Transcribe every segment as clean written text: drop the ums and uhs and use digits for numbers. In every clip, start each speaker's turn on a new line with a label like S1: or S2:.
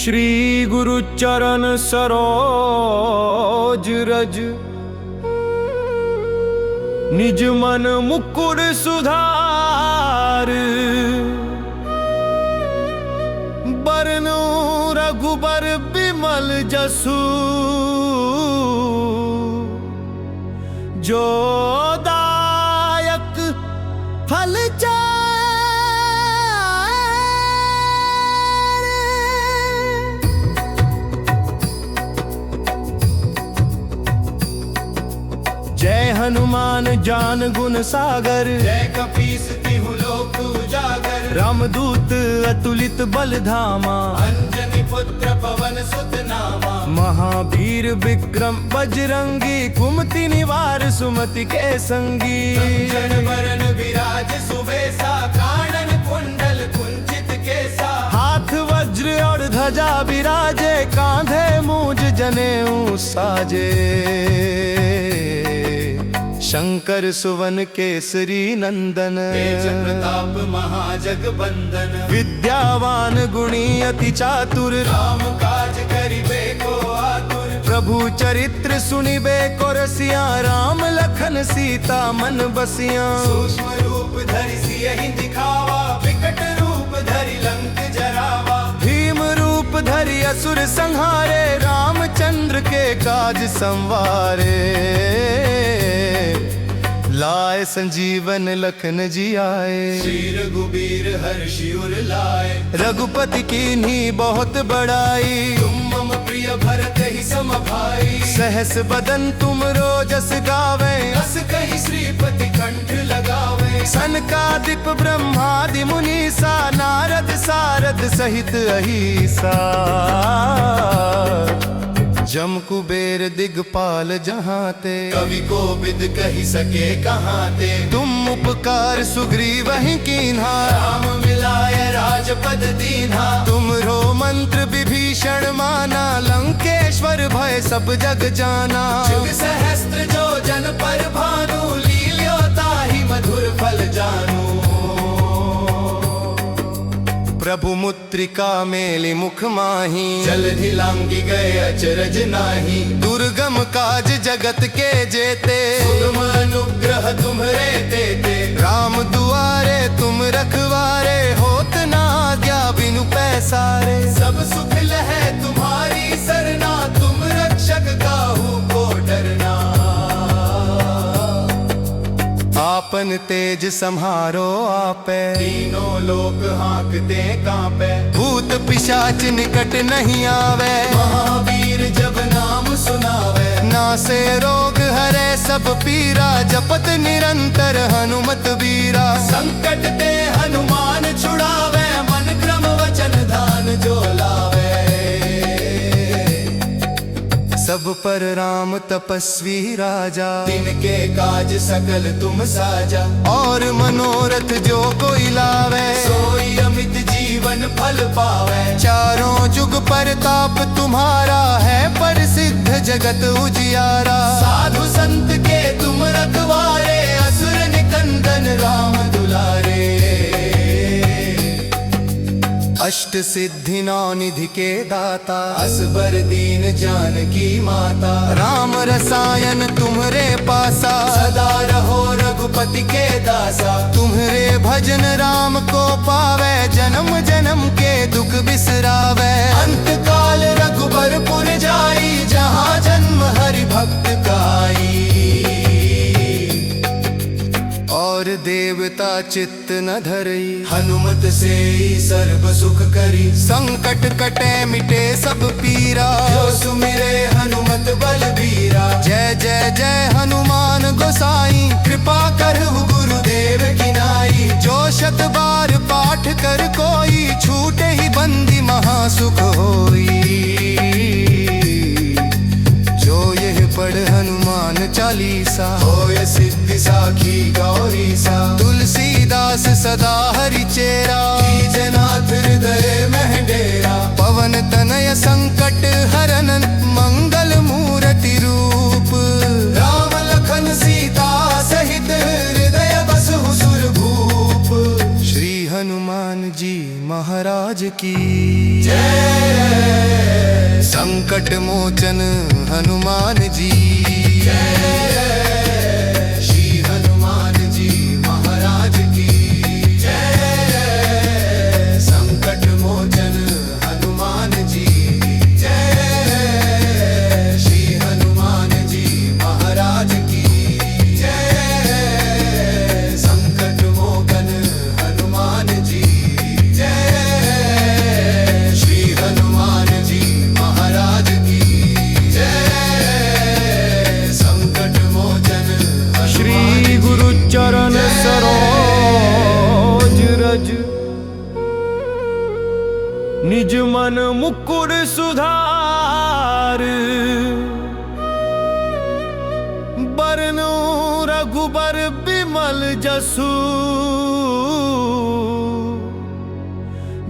S1: श्री गुरु चरण सरोज रज, निज मन मुकुर सुधार। बरनु रघुबर बिमल जसु, जो दायक फल जय हनुमान ज्ञान गुण सागर,
S2: जय कपीस तिहु लोक उजागर।
S1: रामदूत अतुलित बल धामा,
S2: अंजनी पुत्र पवन सुत नामा।
S1: महावीर विक्रम बजरंगी, कुमति निवार सुमति के संगी।
S2: कंचन बरन विराज सुबेसा, कानन कुंडल कुंचित केसा।
S1: हाथ वज्र और ध्वजा विराजे, कांधे मूज जनेऊ साजे। शंकर सुवन केसरी नंदन,
S2: तेज प्रताप महाजगबंदन।
S1: विद्यावान गुणी अति चातुर,
S2: राम काज करिबे को आतुर।
S1: प्रभु चरित्र सुनिबे को रसिया, राम लखन सीता मन बसिया।
S2: सूक्ष्म रूप धरि सियहि दिखावा, विकट रूप धरि लंक जरावा।
S1: भीम रूप धरि असुर संहारे, रामचंद्र के काज संवारे। लाए संजीवन लखन जियाए,
S2: श्री रघुबीर हर्षि उर लाए।
S1: रघुपति कीन्ही बहुत बड़ाई,
S2: तुम मम प्रिय भरत ही सम भाई।
S1: सहस बदन तुम रोजस गावे,
S2: अस कहि श्रीपति कंठ लगावे।
S1: सनकादिक ब्रह्मादि मुनीसा, नारद सारद सहित अहिसा। जम कुबेर दिगपाल जहाँ ते,
S2: कवि कोविद कहि सके कहाँ ते।
S1: तुम उपकार सुग्रीव ही कीन्हा,
S2: राम मिलाय राजपद दीन्हा।
S1: तुमरो मंत्र विभीषण माना, लंकेश्वर भय सब जग जाना।
S2: जुग सहस्त्र जो जन पर भानु, लील्यो ताहि मधुर फल जानू।
S1: प्रभु मुद्रिका मेलि मुख माही,
S2: जलधि लांघि गए अचरज नाही।
S1: दुर्गम काज जगत के जेते,
S2: सुगम अनुग्रह तुम्हरे तेते।
S1: राम दुआरे तुम रखवारे, होत न आज्ञा बिनु पैसारे।
S2: सब सुख लहै तुम्हारी सरना, तुम रक्षक काहू को डरना।
S1: आपन तेज सम्हारो आपे,
S2: तीनों लोक हाँकते कांपे।
S1: भूत पिशाच निकट नहीं आवे,
S2: महावीर जब नाम सुनावे।
S1: नासे रोग हरे सब पीरा, जपत निरंतर हनुमत बीरा।
S2: संकट ते हनुमान छुड़ावे, मन क्रम वचन ध्यान जो लावे।
S1: सब पर राम तपस्वी राजा,
S2: तिनके काज सकल तुम साजा।
S1: और मनोरथ जो कोई लावे,
S2: सोई अमित जीवन फल पावे।
S1: चारों जुग परताप तुम्हारा, है प्रसिद्ध जगत उजियारा।
S2: साधु संत के तुम रखवारे, असुर निकंदन राम दुलारे।
S1: अष्ट सिद्धि नौ निधि के दाता,
S2: असबर दीन जानकी माता।
S1: राम रसायन तुम्हरे पासा,
S2: सदा रहो रघुपति के दासा।
S1: तुम्हरे भजन राम को पावे, जन्म जन्म के दुख बिसरावे।
S2: अंत काल रघुबरपुर जाई, जहाँ जन्म हरि भक्त काई।
S1: और देवता चित्त न धरई,
S2: हनुमत से सर्व सुख करी।
S1: संकट कटे मिटे सब पीरा,
S2: जो सुमिरे हनुमत बलबीरा।
S1: जय जय जय हनुमान गोसाई, कृपा करहु गुरुदेव की नाई। जो शत बार पाठ कर कोई, छूटे ही बंदी महासुख होई। जो यह पढ़ हनुमान चालीसा,
S2: होय सिद्धि साखी गौरीसा।
S1: तुलसीदास सदा हरि चेरा,
S2: कीजनाथ हृदय मह डेरा।
S1: पवन तनय संकट हरन, मंगल मूर्ति रूप।
S2: राम लखन सीता सहित, हृदय बसहु सुरभूप।
S1: श्री हनुमान जी महाराज की
S2: जय।
S1: संकट मोचन हनुमान जी।
S2: जय श्री हनुमान जी महाराज की जय। संकट मोचन हनुमान जी जय। श्री हनुमान जी महाराज की जय। संकट मोचन हनुमान जी जय। श्री हनुमान जी महाराज की जय। संकट मोचन
S3: श्री गुरु चरण सरोज रज निज मन मुकुर सुधार। बरनु रघुबर बिमल जसु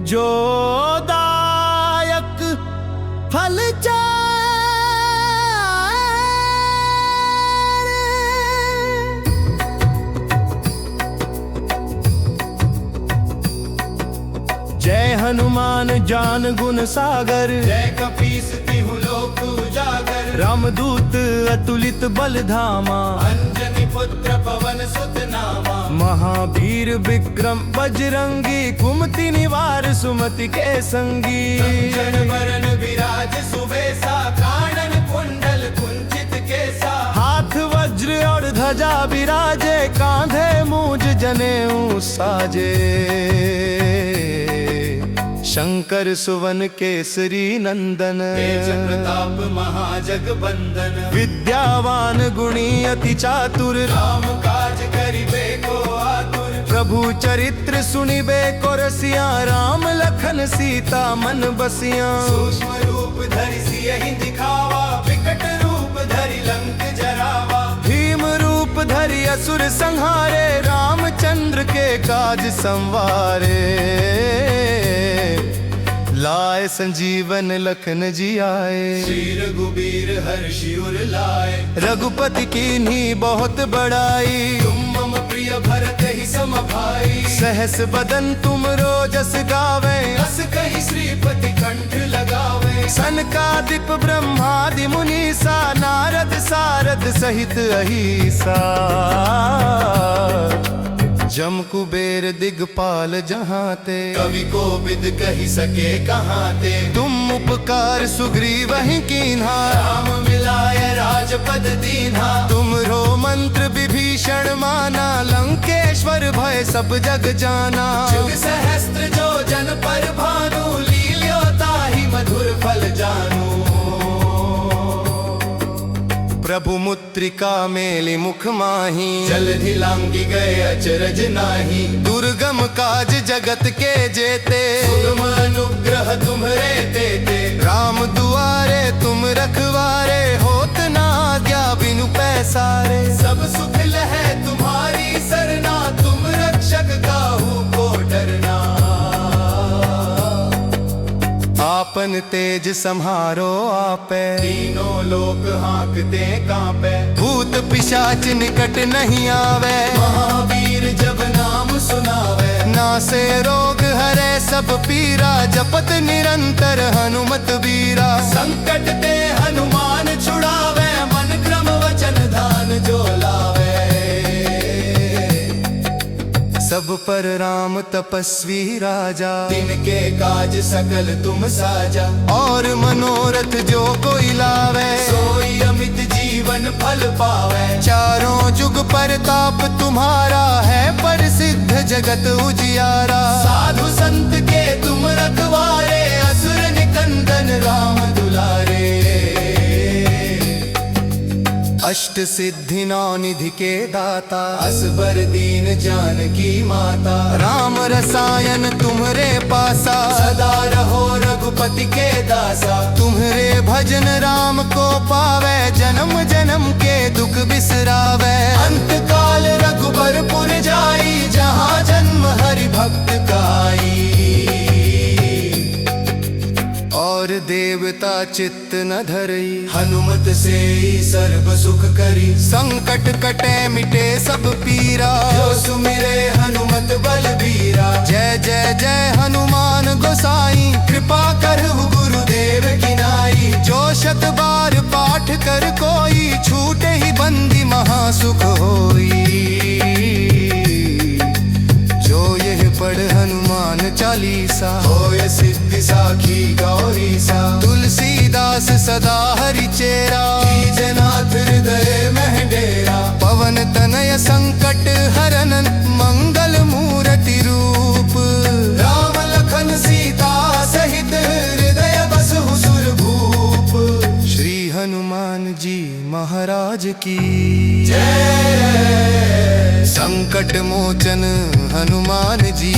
S3: जो दायक फल चार। जय हनुमान ज्ञान गुण सागर।
S2: जय कपीस तिहु लोक उजागर।
S3: रामदूत अतुलित बल धामा।
S2: अंजनी पुत्र पवन सुत नामा।
S3: महावीर विक्रम बजरंगी। कुमति निवार सुमति के संगी।
S2: कंचन बरन विराज सुबेसा। कानन कुंडल कुंचित केसा।
S3: हाथ वज्र और ध्वजा विराजे। कांधे मूज जनेऊ साजे। शंकर सुवन केसरी नंदन।
S2: तेज प्रताप महाजगबंदन।
S3: विद्यावान गुणी अति चातुर।
S2: राम काज करिबे को आतुर।
S3: प्रभु चरित्र सुनिबे को रसिया। राम लखन सीता मन बसिया।
S2: सूक्ष्म रूप धरि सियहि दिखावा। विकट रूप धरि लंक जरावा।
S3: भीम रूप धरि असुर संहारे। रामचंद्र के काज संवारे। लाए संजीवन लखन जी आए।
S2: श्री रघुबीर हर्षि उर लाए।
S3: रघुपति कीन्ही बहुत बड़ाई।
S2: तुम मम प्रिय भरत ही सम भाई।
S3: सहस बदन तुम रोजस गावे।
S2: अस कहि श्रीपति कंठ लगावे।
S3: सनकादिक ब्रह्मादि मुनीसा। नारद सारद सहित अहिसा। जम कुबेर दिगपाल जहाते।
S2: कवि कोविद कहि सके कहाते।
S3: तुम उपकार सुग्रीव ही कीन्हा।
S2: राम मिलाय राजपद दीन्हा।
S3: तुमरो मंत्र विभीषण माना। लंकेश्वर भय सब जग जाना।
S2: जुग सहस्त्र जो जन पर भानु। लील्यो ताहि मधुर फल जानू।
S3: प्रभु मुद्रिका मेलि मुख माही।
S2: जलधि लांघि गए अचरज नाही।
S3: दुर्गम काज जगत के जेते।
S2: सुगम अनुग्रह तुम्हरे तेते।
S3: राम दुआरे तुम रखवारे। होत ना आज्ञा बिनु पैसारे।
S2: सब सुख लहै तुम्हारी सरना। तुम रक्षक काहू को डरना।
S3: आपन तेज सम्हारो आपे।
S2: तीनों लोक हाँकते कांपे।
S3: भूत पिशाच निकट नहीं आवे।
S2: महावीर जब नाम सुनावे।
S3: नासे रोग हरे सब पीरा। जपत निरंतर हनुमत बीरा।
S2: संकट ते हनुमान छुड़ावे। मन क्रम वचन ध्यान जो लावे।
S3: सब पर राम तपस्वी राजा।
S2: तिनके काज सकल तुम साजा।
S3: और मनोरथ जो कोई लावे।
S2: सोई अमित जीवन फल पावे।
S3: चारों जुग परताप तुम्हारा है। प्रसिद्ध जगत उजियारा।
S2: साधु संत के तुम रखवारे। असुर निकंदन राम दुलारे।
S3: अष्ट सिद्धि नौ निधि के दाता।
S2: असबर दीन जानकी माता।
S3: राम रसायन तुम्हरे पासा।
S2: सदा रहो रघुपति के दासा।
S3: तुम्हरे भजन राम को पावे। जन्म जन्म के दुख बिसरावे।
S2: अंत काल रघुबर पुर जाई। जहाँ जन्म हरि भक्त काई।
S3: और देवता चित्त न धरई।
S2: हनुमत से सर्व सुख करी।
S3: संकट कटे मिटे सब पीरा।
S2: जो सुमिरे हनुमत बलबीरा।
S3: जय जय जय हनुमान गोसाई।
S2: कृपा करहु गुरुदेव की नाई।
S3: जो
S1: महाराज की
S2: जय।
S1: संकट मोचन हनुमान जी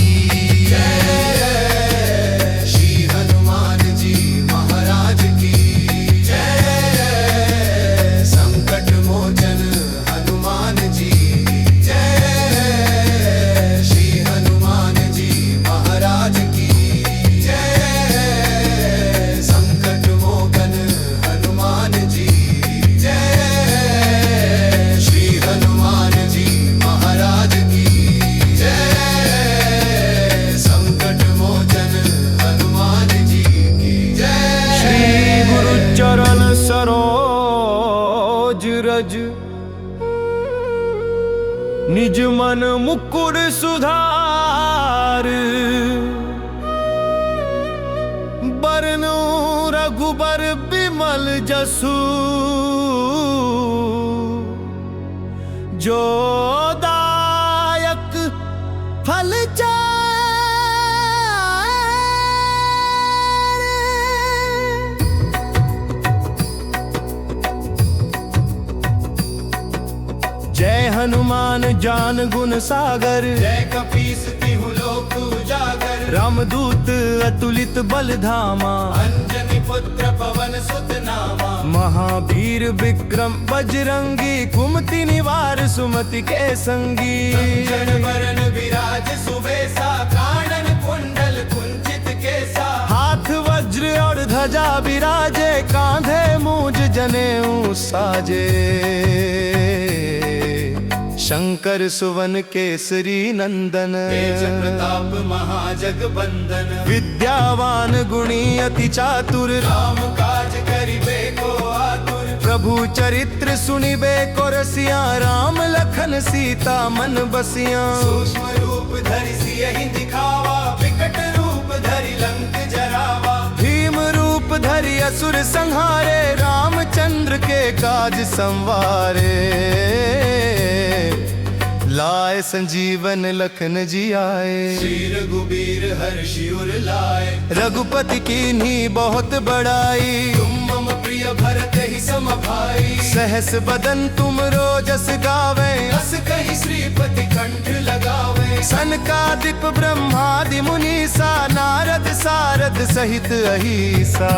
S2: जय। श्री हनुमान जी महाराज की जय। संकट मोचन हनुमान जी जय। श्री हनुमान जी महाराज की जय। संकट मोचन हनुमान जी जय। श्री हनुमान जी महाराज की जय। संकट मोचन हनुमान जी की जय।
S3: श्री गुरु चरण सरोज रज निज मन मुकुर सुधार बरनु रघुबर बिमल जसु जो दायक फल जय हनुमान जान गुण सागर
S2: जय कपीस तिहु लोक उजागर।
S3: रामदूत अतुलित बल धामा
S2: अंजनी पुत्र पवन सुत नामा।
S3: महावीर विक्रम बजरंगी कुमति निवार सुमति के संगी
S2: कंचन बरन विराज सुबेसा कानन कुंडल कुंचित केसा।
S3: हाथ वज्र और ध्वजा विराजे कांधे मूज जनेऊ साजे शंकर सुवन केसरी नंदन
S2: तेज प्रताप महाजगबंदन।
S3: विद्यावान गुणी अति चातुर
S2: राम काज करिबे को आतुर।
S3: प्रभु चरित्र सुनिबे को रसिया राम लखन सीता मन बसिया
S2: सूक्ष्म रूप धरि सियहि दिखावा विकट रूप धरि लंक जरावा।
S3: भीम रूप धरि असुर संहारे रामचंद्र के काज संवारे लाए संजीवन लखन जी आए।
S2: श्री रघुबीर हर्षि उर लाए।
S3: रघुपति कीन्ही बहुत बड़ाई
S2: तुम मम प्रिय भरत ही सम भाई।
S3: सहस बदन तुम रोजस गावे
S2: अस कहि श्रीपति कंठ लगावे।
S3: सनकादिक ब्रह्मादि मुनीसा नारद सारद सहित अहिसा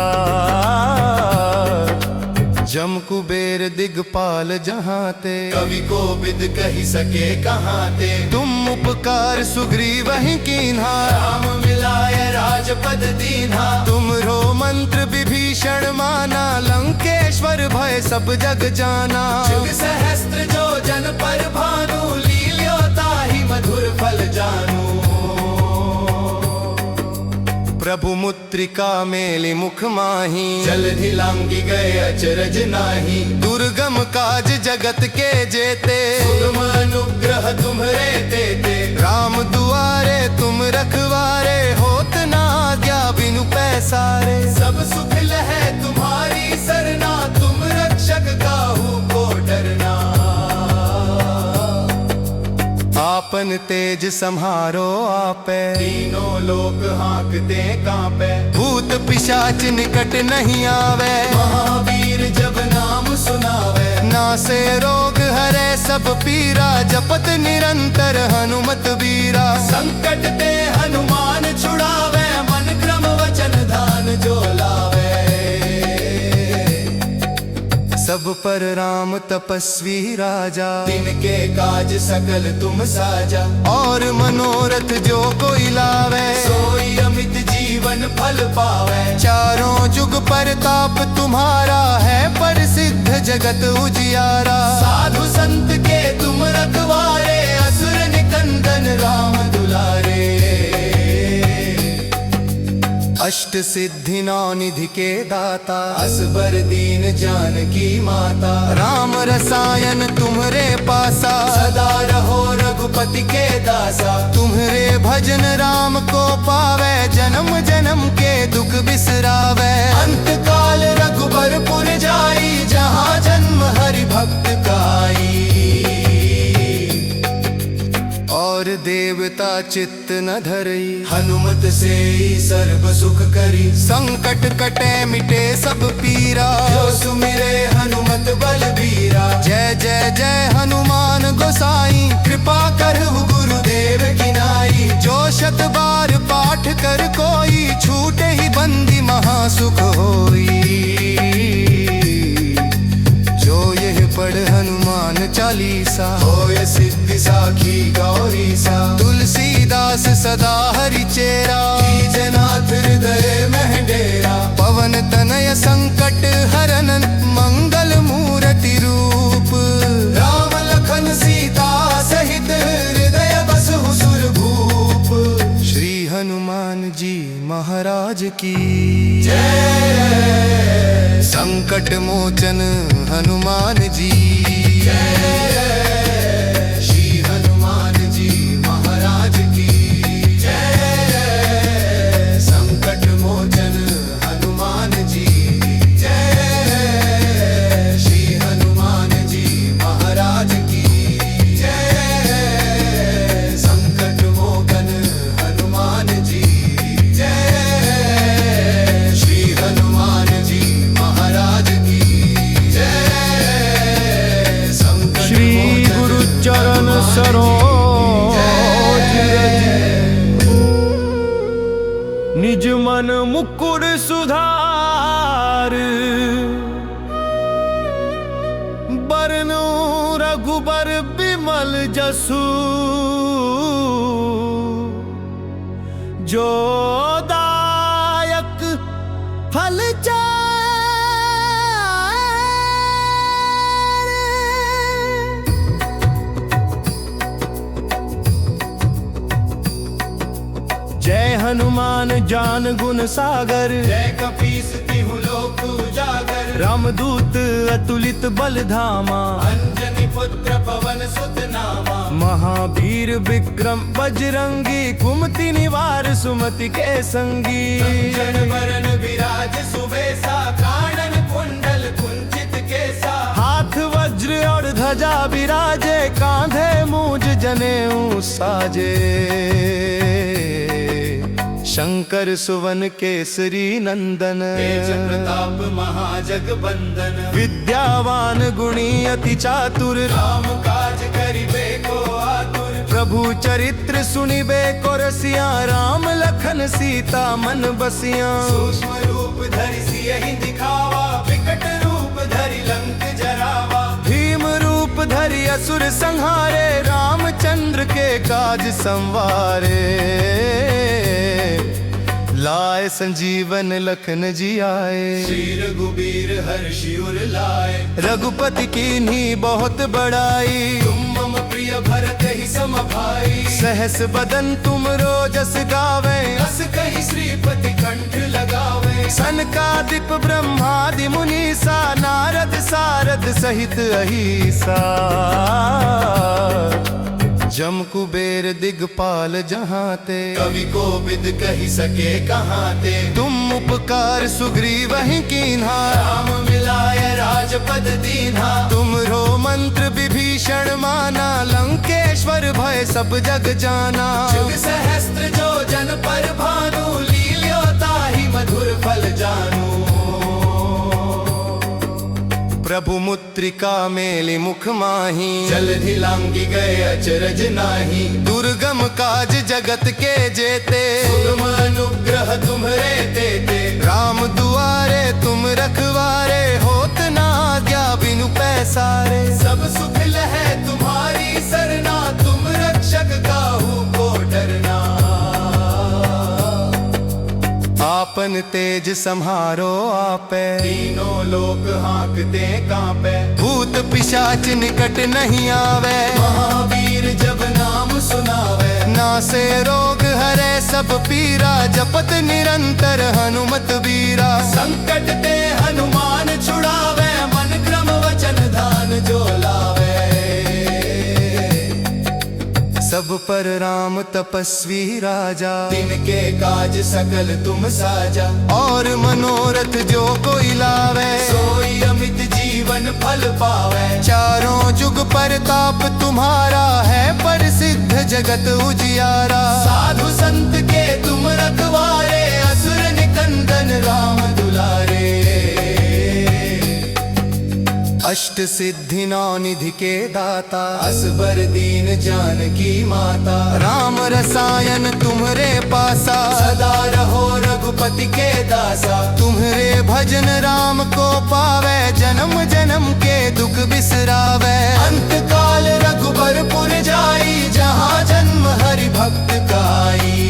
S3: जम कुबेर दिगपाल जहाँ ते
S2: कवि को बिद कहि सके कहाँ ते।
S3: तुम उपकार सुग्रीव ही कीन्हा
S2: राम मिलाय राजपद दीन्हा।
S3: तुम रो मंत्र विभीषण माना लंकेश्वर भय सब जग जाना।
S2: जुग सहस्त्र जो जन पर भानु लील्यो ताहि मधुर फल जानू।
S3: प्रभु मुद्रिका मेलि मुख माही
S2: जलधि लांघि गए अचरज नाही।
S3: दुर्गम काज जगत के जेते
S2: सुगम अनुग्रह तुम्हरे तेते।
S3: राम दुआरे तुम रखवारे होत ना आज्ञा बिनु पैसारे।
S2: सब सुख लहै तुम्हारी सरना तुम रक्षक काहू को डरना।
S3: आपन तेज सम्हारो आपे
S2: तीनों लोक हाँकते कांपे।
S3: भूत पिशाच निकट नहीं आवे
S2: महावीर जब नाम सुनावे।
S3: नासे रोग हरे सब पीरा जपत निरंतर हनुमत बीरा।
S2: संकट ते हनुमान छुड़ावे मन क्रम वचन ध्यान जो लावे।
S3: सब पर राम तपस्वी राजा
S2: तिनके काज सकल तुम साजा।
S3: और मनोरथ जो कोई लावे
S2: सोई अमित जीवन फल पावे।
S3: चारों जुग परताप तुम्हारा है प्रसिद्ध जगत उजियारा।
S2: साधु संत के तुम रखवारे असुर निकंदन राम दुलारे।
S3: अष्ट सिद्धि नौ निधि के दाता
S2: असबर दीन जानकी माता।
S3: राम रसायन तुम्हरे पासा
S2: सदा रहो रघुपति के दासा।
S3: तुम्हरे भजन राम को पावे जन्म जन्म के दुख बिसरावे।
S2: अंत काल रघुबरपुर जाई जहाँ जन्म हरि भक्त काई।
S3: और देवता चित्त न धरई
S2: हनुमत से ही सर्व सुख करी।
S3: संकट कटे मिटे सब पीरा
S2: जो सुमिरे हनुमत बलबीरा।
S3: जय
S1: जय हनुमान गोसाई कृपा करहु गुरुदेव की नाई। जो शत बार पाठ कर कोई छूटे ही बंदी महासुख होई। जो यह पढ़ हनुमान चालीसा
S2: होय सिद्धि साखी गौरीसा।
S1: तुलसीदास सदा हरि चेरा
S2: कीजनाथ हृदय मह डेरा।
S1: पवन तनय संकट हरन मंगल मूर्ति रूप।
S2: राम लखन सीता सहित हृदय बसहु सुरभूप।
S1: श्री हनुमान जी महाराज की
S2: जय।
S1: संकट मोचन हनुमान जी
S2: जय। श्री हनुमान जी महाराज की जय। संकट मोचन हनुमान जी जय। श्री हनुमान जी महाराज की जय। संकट मोचन हनुमान जी जय। श्री हनुमान जी महाराज की जय। संकट
S3: श्री
S2: मोचन
S3: गुरु चरण सरोज निज मन मुकुर सुधार। बरनु रघुबर बिमल जसु। जो दायक फल चार। जय हनुमान ज्ञान गुण सागर।
S2: जय कपीस तिहु लोक उजागर।
S3: रामदूत अतुलित बल धामा।
S2: अंजनी पुत्र पवन सुत नामा।
S3: महावीर विक्रम बजरंगी। कुमति निवार सुमति के संगी।
S2: कंचन बरन विराज सुबेसा। कानन कुंडल कुंचित केसा।
S3: हाथ वज्र और ध्वजा विराजे। कांधे मूज जनेऊ साजे। शंकर सुवन केसरी नंदन।
S2: तेज प्रताप महाजगबंदन।
S3: विद्यावान गुणी अति चातुर।
S2: राम काज करिबे को आतुर।
S3: प्रभु चरित्र सुनिबे को रसिया। राम लखन सीता मन बसिया।
S2: सूक्ष्म रूप धरि सियहि दिखावा। विकट रूप धरि लंक जरावा।
S3: भीम रूप धरि असुर संहारे। रामचंद्र के काज संवारे। लाए संजीवन लखन जी आए।
S2: श्री रघुबीर हर्षि उर लाए।
S3: रघुपति कीन्ही बहुत बड़ाई।
S2: तुम मम प्रिय भरत ही सम भाई।
S3: सहस बदन तुम रोजस गावे।
S2: अस कहि श्रीपति कंठ लगावे।
S3: सनकादिक ब्रह्मादि मुनीसा। नारद सारद सहित अहिसा। जम कुबेर दिगपाल जहाँ ते।
S2: कवि कोविद कहि सके कहाँ ते।
S3: तुम उपकार सुग्रीव ही कीन्हा।
S2: राम मिलाय राजपद दीन्हा।
S3: तुमरो मंत्र विभीषण माना। लंकेश्वर भय सब जग जाना।
S2: जुग सहस्त्र जो जन पर भानु। लील्यो ताहि मधुर फल जानू।
S3: प्रभु मुद्रिका मेलि मुख माही।
S2: जलधि लांघि गए अचरज नाही।
S3: दुर्गम काज जगत के जेते।
S2: सुगम अनुग्रह तुम्हरे तेते।
S3: राम दुआरे तुम रखवारे। होत ना आज्ञा बिनु पैसारे।
S2: सब सुख लहै तुम्हारी सरना। तुम रक्षक काहू को डरना।
S3: आपन तेज सम्हारो आपे।
S2: तीनों लोक हाँकते कांपे।
S3: भूत पिशाच निकट नहीं आवे।
S2: महावीर जब नाम सुनावे।
S3: नासे रोग हरे सब पीरा। जपत निरंतर हनुमत बीरा।
S2: संकट ते हनुमान छुड़ावे। मन क्रम वचन ध्यान जो लावे।
S3: सब पर राम तपस्वी राजा।
S2: तिनके काज सकल तुम साजा।
S3: और मनोरथ जो कोई लावे।
S2: सोई अमित जीवन फल पावे।
S3: चारों जुग परताप तुम्हारा है। प्रसिद्ध जगत उजियारा।
S2: साधु संत के तुम रखवारे। असुर निकंदन राम दुलारे।
S1: अष्ट सिद्धि नौ निधि के दाता,
S2: असबर दीन जानकी माता,
S1: राम रसायन तुम्हरे पासा,
S2: सदा रहो रघुपति के दासा।
S1: तुम्हरे भजन राम को पावे, जन्म जन्म के दुख बिसरावे।
S2: अंत काल रघुबरपुर जाई, जहाँ जन्म हरि भक्त काई।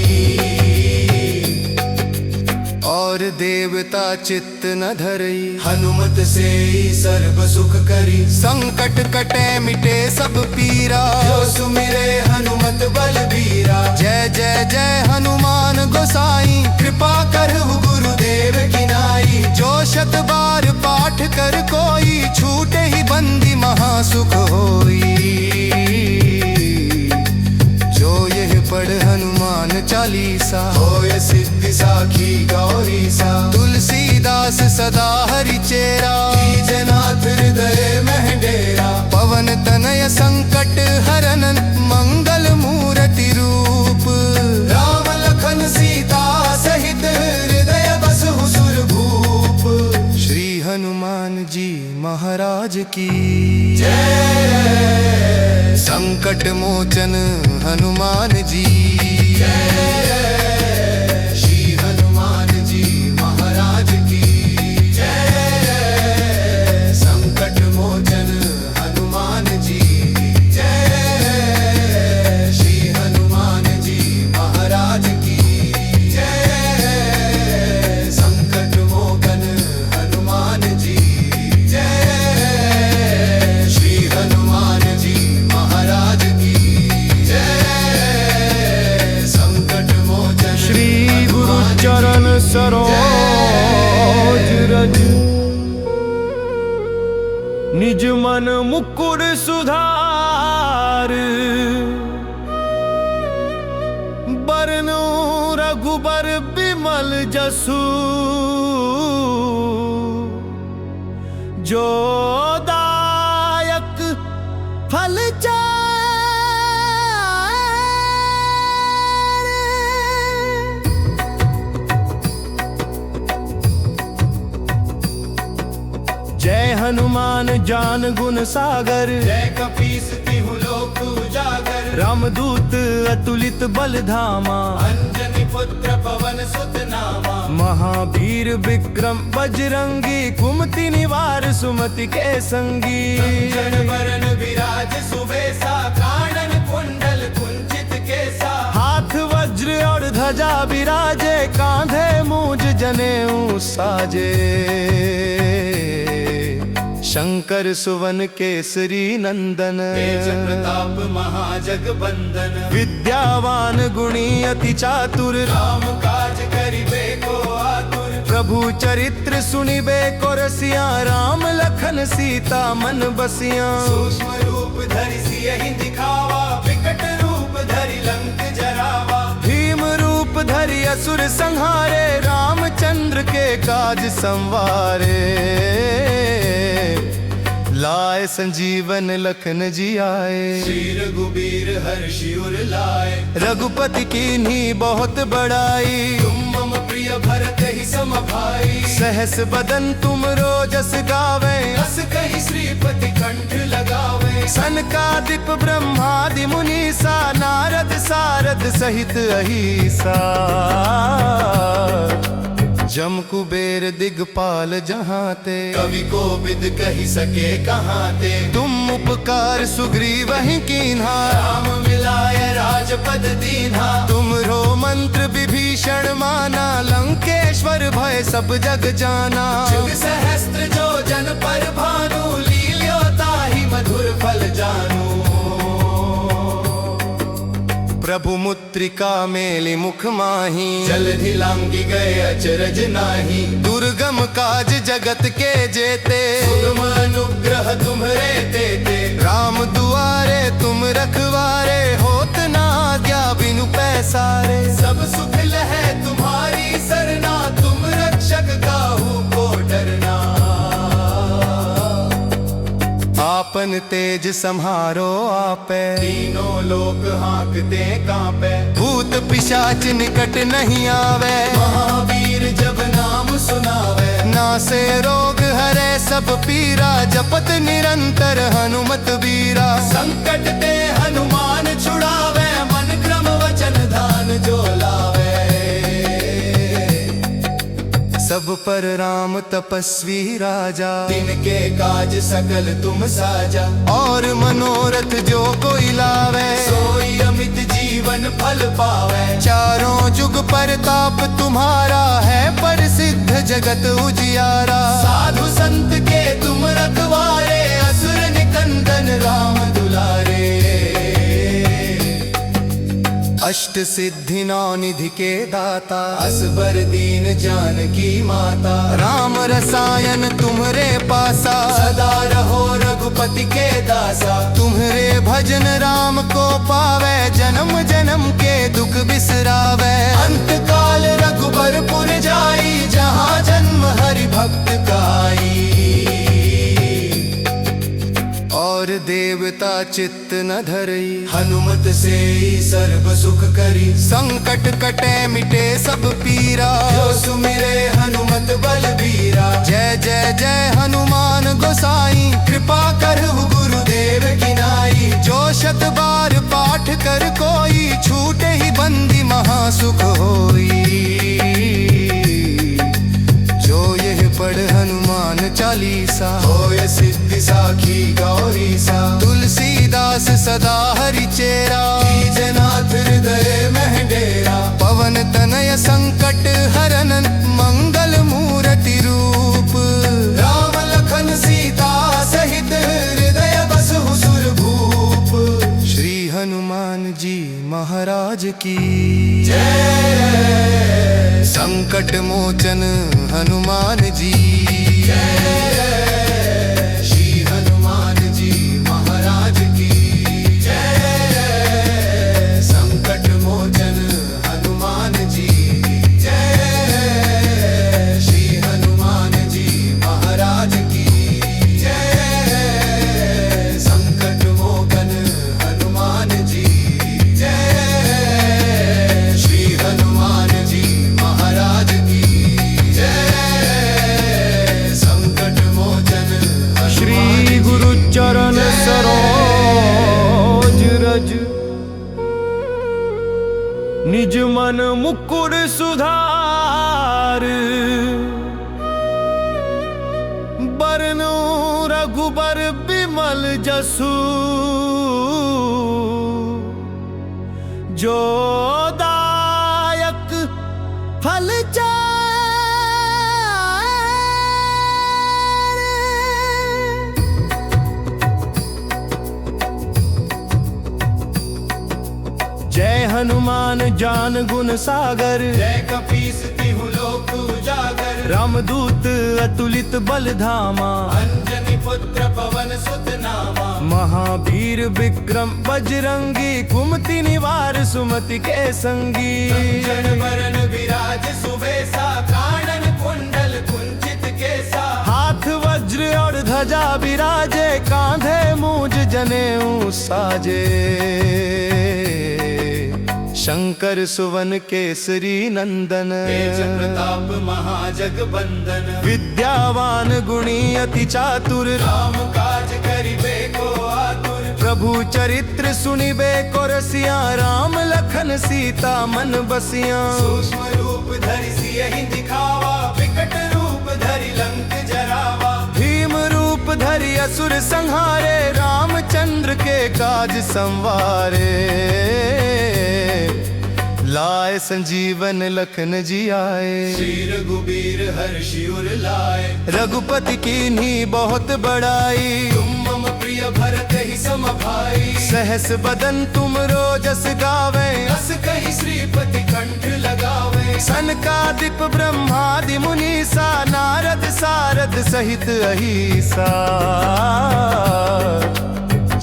S1: और देवता चित्त न धरई,
S2: हनुमत से सर्व सुख करी।
S1: संकट कटे मिटे सब पीरा,
S2: जो सुमिरे हनुमत बलबीरा।
S1: जय जय जय हनुमान गोसाई,
S2: कृपा करहु गुरुदेव की नाई।
S1: जो शत बार पाठ कर कोई, छूटे ही बंदी महासुख होई। जो यह पढ़ हनुमान चालीसा,
S2: होय सिद्धि साखी गौरीसा।
S1: तुलसीदास सदा हरि चेरा,
S2: कीजनाथ हृदय मह डेरा।
S1: पवन तनय संकट हरन, मंगल मूर्ति रूप।
S2: राम लखन सीता सहित, हृदय बसहु सुरभूप।
S1: श्री हनुमान जी महाराज की
S2: जय।
S1: संकट मोचन हनुमान जी।
S2: श्री हनुमान जी महाराज की जय। संकट मोचन हनुमान जी जय। श्री हनुमान जी महाराज की जय। संकट मोचन हनुमान जी जय। श्री हनुमान जी महाराज की जय। संकट मोचन
S3: श्री गुरु चरण सरोज रज, निज मन मुकुर सुधार। बरनु रघुबर बिमल जसु, जो दायक फल चार। जय हनुमान ज्ञान गुण सागर,
S2: जय कपीस तिहु लोक उजागर।
S3: रामदूत अतुलित बल धामा,
S2: अंजनी पुत्र पवन सुत नामा।
S3: महावीर विक्रम बजरंगी, कुमति निवार सुमति के संगी।
S2: कंचन बरन विराज सुबेसा, कानन कुंडल कुंचित केसा।
S3: हाथ वज्र और ध्वजा विराजे, कांधे मूज जनेऊ साजे। शंकर सुवन केसरी नंदन,
S2: तेज प्रताप महाजगबंदन।
S3: विद्यावान गुणी अति चातुर,
S2: राम काज करिबे को आतुर।
S3: प्रभु चरित्र सुनिबे को रसिया। राम लखन सीता मन बसिया।
S2: सूक्ष्म रूप धरि सियहि दिखावा, विकट रूप धरि लंक जरावा।
S3: भीम रूप धरि असुर संहारे, रामचंद्र के काज संवारे। लाए संजीवन लखन जी आए,
S2: श्री रघुबीर हर्षि उर लाए।
S3: रघुपति कीन्ही बहुत बड़ाई।
S2: तुम मम प्रिय भरत ही सम भाई।
S3: सहस बदन तुम रोजस गावे,
S2: अस कहि श्रीपति कंठ लगावे।
S3: सनकादिक ब्रह्मादि मुनीसा, नारद सारद सहित अहिसा। जम कुबेर दिगपाल जहाँ ते,
S2: कवि को विद कही सके कहाँ ते।
S3: तुम उपकार सुग्रीव ही कीन्हा,
S2: राम मिलाय राजपद दीन्हा।
S3: तुमरो मंत्र विभीषण माना, लंकेश्वर भय सब जग जाना।
S2: जुग सहस्त्र जो जन पर भानु, लील्यो ताहि मधुर फल जानू।
S3: प्रभु मुद्रिका मेलि मुख माही,
S2: जलधि लांघि गए अचरज नाही।
S3: दुर्गम काज जगत के जेते,
S2: सुगम अनुग्रह तुम्हरे तेते।
S3: राम दुआरे तुम रखवारे, होत ना आज्ञा बिनु पैसारे।
S2: सब सुख लहै तुम्हारी सरना, तुम रक्षक काहू को डरना।
S3: आपन तेज सम्हारो आपे,
S2: तीनों लोक हाँकते कांपे।
S3: भूत पिशाच निकट नहीं आवे,
S2: महावीर जब नाम सुनावे।
S3: नासे रोग हरे सब
S1: सब पीरा, जपत निरंतर हनुमत बीरा।
S2: संकट ते हनुमान छुड़ावे, मन क्रम वचन ध्यान जो लावे।
S1: सब पर राम तपस्वी राजा,
S2: तिनके काज सकल तुम साजा।
S1: और मनोरथ जो कोई लावे,
S2: सोई अमित जीवन फल पावे।
S1: चारों जुग परताप तुम्हारा है, प्रसिद्ध जगत उजियारा।
S2: साधु संत के तुम रखवारे, असुर निकंदन राम दुलारे।
S1: अष्ट सिद्धि नौ निधि के दाता,
S2: असबर दीन जानकी माता।
S1: राम रसायन तुम्हरे पासा,
S2: सदा रहो रघुपति के दासा।
S1: तुम्हरे भजन राम को पावे, जन्म जन्म के दुख बिसरावे।
S2: अंत काल रघुबरपुर जाई, जहाँ जन्म हरि भक्त काई।
S1: और देवता चित्त न धरई,
S2: हनुमत से ही सर्व सुख करी।
S1: संकट कटे मिटे सब पीरा,
S2: जो सुमिरे हनुमत बलबीरा।
S1: जय जय जय हनुमान गोसाई,
S2: कृपा करहु गुरुदेव की नाई।
S1: जो शत बार पाठ कर कोई, छूटे ही बंदी महासुख होई। जो यह पढ़ हनुमान चालीसा,
S2: होय सिद्धि साखी गौरी सा।
S1: तुलसीदास सदा हरि चेरा,
S2: कीजनाथ हृदय मह डेरा।
S1: पवन तनय संकट हरन, मंगल मूर्ति रूप।
S2: राम लखन सीता सहित, हृदय बसहु सुरभूप।
S1: श्री हनुमान जी महाराज की
S2: जय।
S1: संकट मोचन हनुमान जी।
S2: श्री हनुमान जी महाराज की जय। संकट मोचन हनुमान जी जय। श्री हनुमान जी महाराज की जय। संकट मोचन हनुमान जी जय। श्री हनुमान जी महाराज की जय। संकट मोचन
S3: श्री गुरु चरण सरोज रज, निज मन मुकुर सुधार। बरनु रघुबर बिमल जसु, जो दायक फल चार। जय हनुमान ज्ञान गुण सागर,
S2: जय कपीस तिहु लोक उजागर।
S3: रामदूत अतुलित बल धामा,
S2: अंजनी पुत्र पवन सुत नामा।
S3: महावीर विक्रम बजरंगी, कुमति निवार सुमति के संगी।
S2: कंचन बरन विराज सुबेसा, कानन कुंडल कुंचित केसा।
S3: हाथ वज्र और ध्वजा विराजे, कांधे मूज जनेऊ साजे। शंकर सुवन केसरी नंदन,
S2: तेज प्रताप महाजगबंदन।
S3: विद्यावान गुणी अति चातुर,
S2: राम काज करिबे को आतुर।
S3: प्रभु चरित्र सुनिबे को रसिया। राम लखन सीता मन बसिया।
S2: सूक्ष्म रूप धरि सियहि दिखावा, विकट रूप धरि लंक जरावा।
S3: भीम रूप धरि असुर संहारे, रामचंद्र के काज संवारे। लाए संजीवन लखन जी आए,
S2: श्री रघुबीर हर्षि उर लाए।
S3: रघुपति कीन्ही बहुत बड़ाई।
S2: तुम मम प्रिय भरत ही सम भाई।
S3: सहस बदन तुम रोजस गावे,
S2: अस कहि श्रीपति कंठ लगावे।
S3: सनकादिक ब्रह्मादि मुनीसा, नारद सारद सहित अहिसा।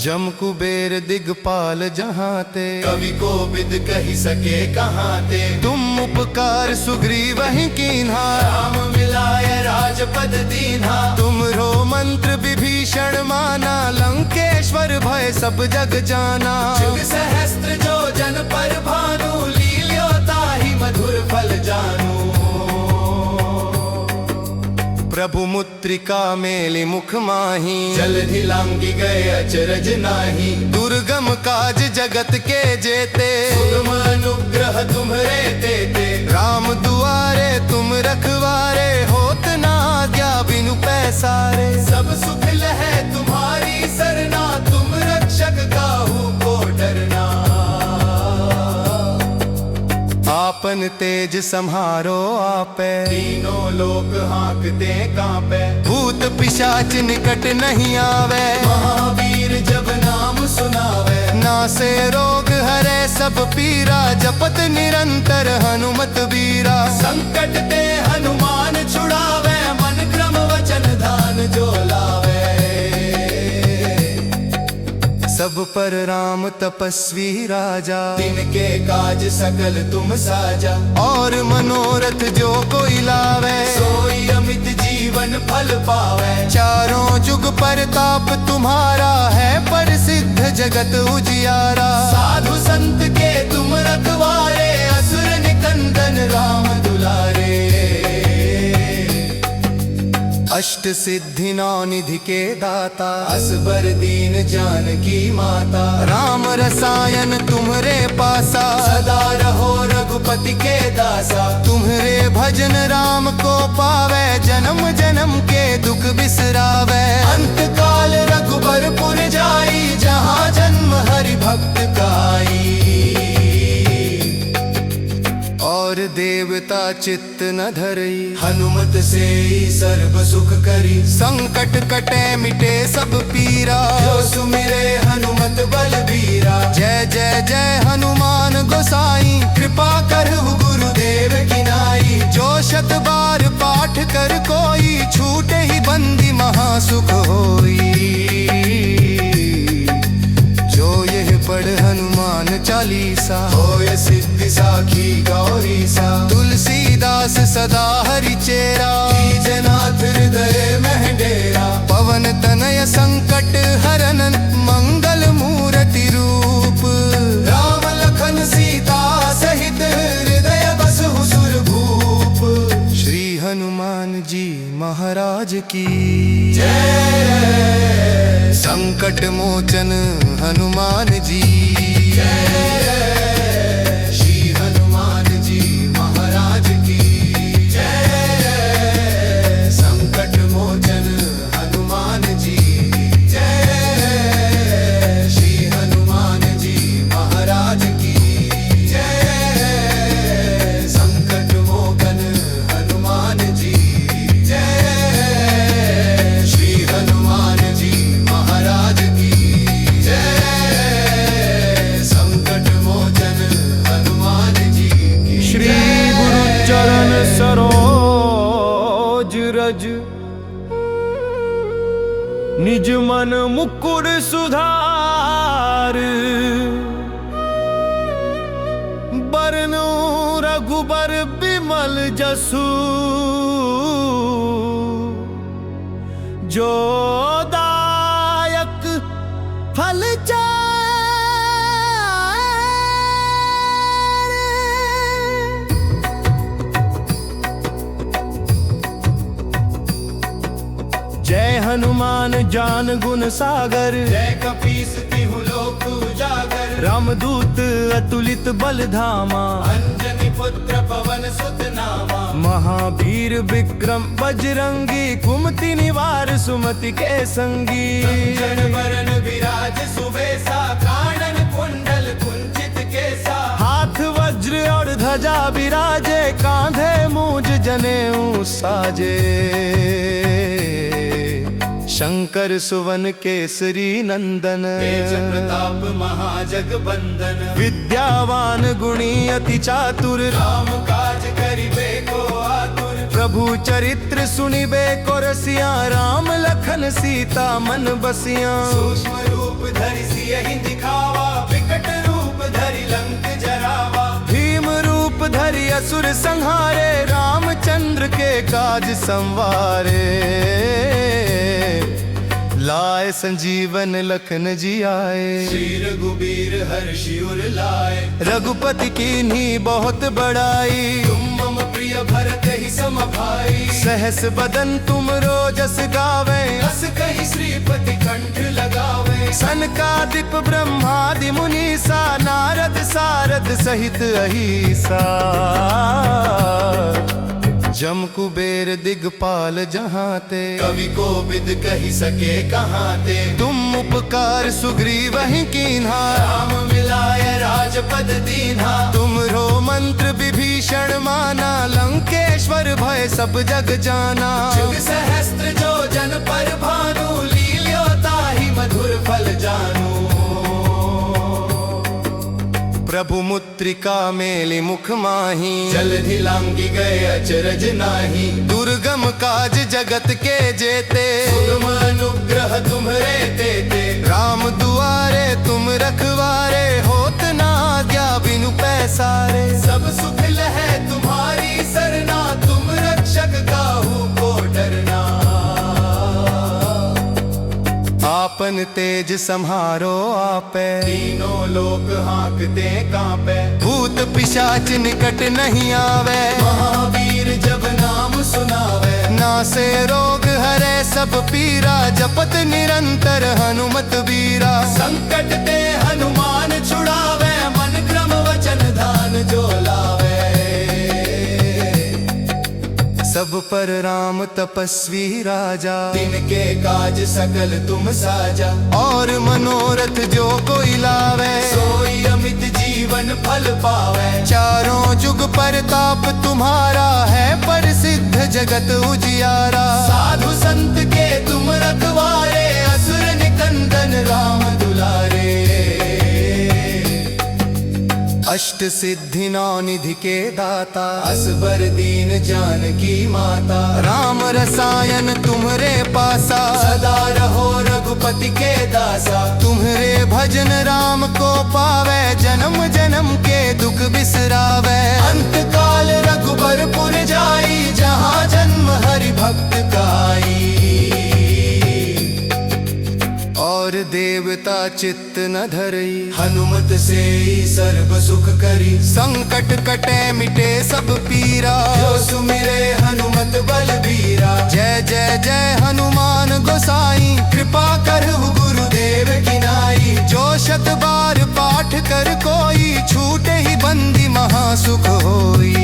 S3: जम कुबेर दिगपाल जहाँ ते,
S2: कवि कोविद कहि सके कहाँ ते।
S3: तुम उपकार सुग्रीव ही कीन्हा,
S2: राम मिलाय राजपद दीन्हा।
S3: तुमरो मंत्र विभीषण माना, लंकेश्वर भय सब जग जाना।
S2: जुग सहस्त्र जो जन पर भानु, लील्यो ताहि मधुर फल जानू।
S3: प्रभु मुद्रिका मेली मुख माही,
S2: जलधि लांघि गए अचरज नाही।
S3: दुर्गम काज जगत के जेते,
S2: सुगम अनुग्रह तुम्हरे तेते।
S3: राम दुआरे तुम रखवारे, होत ना आज्ञा बिनु पैसारे।
S2: सब सुख लहै तुम्हारी सरना, तुम रक्षक काहू को डरना।
S3: आपन तेज सम्हारो आपे,
S2: तीनों लोक हाँकते कांपे।
S3: भूत पिशाच निकट नहीं आवे,
S2: महावीर जब नाम सुनावे।
S3: नासे रोग हरे सब पीरा, जपत निरंतर हनुमत बीरा।
S2: संकट ते हनुमान छुड़ावे, मन क्रम वचन ध्यान जो लावे।
S3: सब पर राम तपस्वी राजा,
S2: तिनके काज सकल तुम साजा।
S3: और मनोरथ जो कोई लावे,
S2: सोई अमित जीवन फल पावे।
S3: चारों जुग परताप तुम्हारा है, प्रसिद्ध जगत उजियारा।
S2: साधु संत के तुम रखवारे, असुर निकंदन राम दुलारे।
S3: अष्ट सिद्धि नौ निधि के दाता,
S2: असबर दीन जानकी माता।
S3: राम रसायन तुम्हरे पासा,
S2: सदा रहो रघुपति के दासा।
S3: तुम्हरे भजन राम को पावे, जन्म जन्म के दुख बिसरावे।
S2: अंत काल रघुबरपुर जाई, जहाँ जन्म हरि भक्त काई।
S3: और देवता चित्त न धरई,
S2: हनुमत से ही सर्व सुख करी।
S3: संकट कटे मिटे सब पीरा,
S2: जो सुमिरे हनुमत बलबीरा।
S3: जय जय जय हनुमान गोसाई,
S2: कृपा करहु गुरुदेव की नाई।
S3: जो शत बार पाठ कर कोई, छूटे ही बंदी महासुख होई। जो यह पढ़ हनुमान चालीसा,
S2: होय सिद्धि साखी गौरीसा।
S3: तुलसीदास सदा हरि चेरा,
S2: कीजनाथ हृदय मह डेरा।
S3: पवन तनय संकट हरन, मंगल मूर्ति रूप।
S2: राम लखन सीता सहित, हृदय बसहु सुरभूप।
S3: श्री हनुमान जी महाराज की
S2: जय।
S3: संकट मोचन हनुमान जी।
S2: श्री हनुमान जी महाराज की जय। संकट मोचन हनुमान जी जय। श्री हनुमान जी महाराज की जय। संकट मोचन हनुमान जी जय। श्री हनुमान जी महाराज की जय। संकट मोचन हनुमान जी की
S3: श्री गुरु चरण सरोज रज, निज मन मुकुर सुधार। बरनु रघुबर बिमल जसु, जो दायक फल चार। जय हनुमान ज्ञान गुण सागर,
S2: जय कपीस तिहु लोक उजागर।
S3: रामदूत अतुलित बल धामा,
S2: अंजनी पुत्र पवन सुत नामा।
S3: महावीर विक्रम बजरंगी, कुमति निवार सुमति के संगी।
S2: कंचन बरन विराज सुबेसा, कानन कुंडल कुंचित केसा।
S3: हाथ वज्र और ध्वजा विराजे, कांधे मूज जनेऊ साजे। शंकर सुवन केसरी नंदन,
S2: तेज प्रताप महाजगबंदन।
S3: विद्यावान गुणी अति चातुर,
S2: राम काज करिबे को आतुर।
S3: प्रभु चरित्र सुनिबे को रसिया, राम लखन सीता मन बसिया।
S2: सूक्ष्म रूप धरि सियहि दिखावा, विकट रूप धरि लंक जरावा।
S3: भीम रूप धरि असुर संहारे, रामचंद्र के काज संवारे। लाए संजीवन लखन जी आए,
S2: श्री रघुबीर हर्षि उर लाए।
S3: रघुपति कीन्ही बहुत बड़ाई।
S2: तुम मम प्रिय भरत ही सम भाई।
S3: सहस बदन तुम रोजस गावे,
S2: अस कही श्रीपति कंठ लगावे।
S3: सनकादिक ब्रह्मादि मुनीसा, नारद सारद सहित अहिसा। जम कुबेर दिगपाल जहाँ ते,
S2: कवि को विद कही सके कहाँ ते।
S3: तुम उपकार सुग्रीव ही कीन्हा,
S2: राम मिलाय राजपद दीन्हा।
S3: तुम रो मंत्र विभीषण माना, लंकेश्वर भय सब जग जाना।
S2: जुग सहस्त्र जो जन पर भानु, लील्यो ताहि मधुर फल जानू।
S3: प्रभु मुद्रिका मेलि मुख माही,
S2: जलधि लांघि गए अचरज नाही।
S3: दुर्गम काज जगत के जेते,
S2: सुगम अनुग्रह तुम्हरे तेते।
S3: राम दुआरे तुम रखवारे, होत ना आज्ञा बिनु पैसारे।
S2: सब सुख लहै तुम्हारी सरना, तुम रक्षक काहू को डरना।
S3: आपन तेज सम्हारो आपे,
S2: तीनों लोक हाँकते कांपे।
S3: भूत पिशाच निकट नहीं आवे,
S2: महावीर जब नाम सुनावे।
S3: नासे रोग हरे सब पीरा, जपत निरंतर हनुमत बीरा।
S2: संकट ते हनुमान छुड़ावे, मन क्रम वचन ध्यान जो लावे।
S3: सब पर राम तपस्वी राजा,
S2: तिनके काज सकल तुम साजा।
S3: और मनोरथ जो कोई लावे,
S2: सोई अमित जीवन फल पावे।
S3: चारों जुग परताप तुम्हारा है, प्रसिद्ध जगत उजियारा।
S2: साधु संत के तुम रखवारे, असुर निकंदन राम दुलारे।
S3: अष्ट सिद्धि नौ निधि के दाता,
S2: असबर दीन जानकी माता।
S3: राम रसायन तुम्हरे पासा,
S2: सदा रहो रघुपति के दासा।
S3: तुम्हरे भजन राम को पावे, जन्म जन्म के दुख बिसरावे।
S2: अंत काल रघुबरपुर जाई, जहाँ जन्म हरि भक्त काई।
S3: और देवता चित्त न धरई,
S2: हनुमत से ही सर्व सुख करी।
S3: संकट कटे मिटे सब पीरा,
S2: जो सुमिरे हनुमत बलबीरा।
S3: जय जय जय हनुमान गोसाई,
S2: कृपा करहु गुरुदेव की नाई।
S3: जो शत बार पाठ कर कोई, छूटे ही बंदी महासुख होई।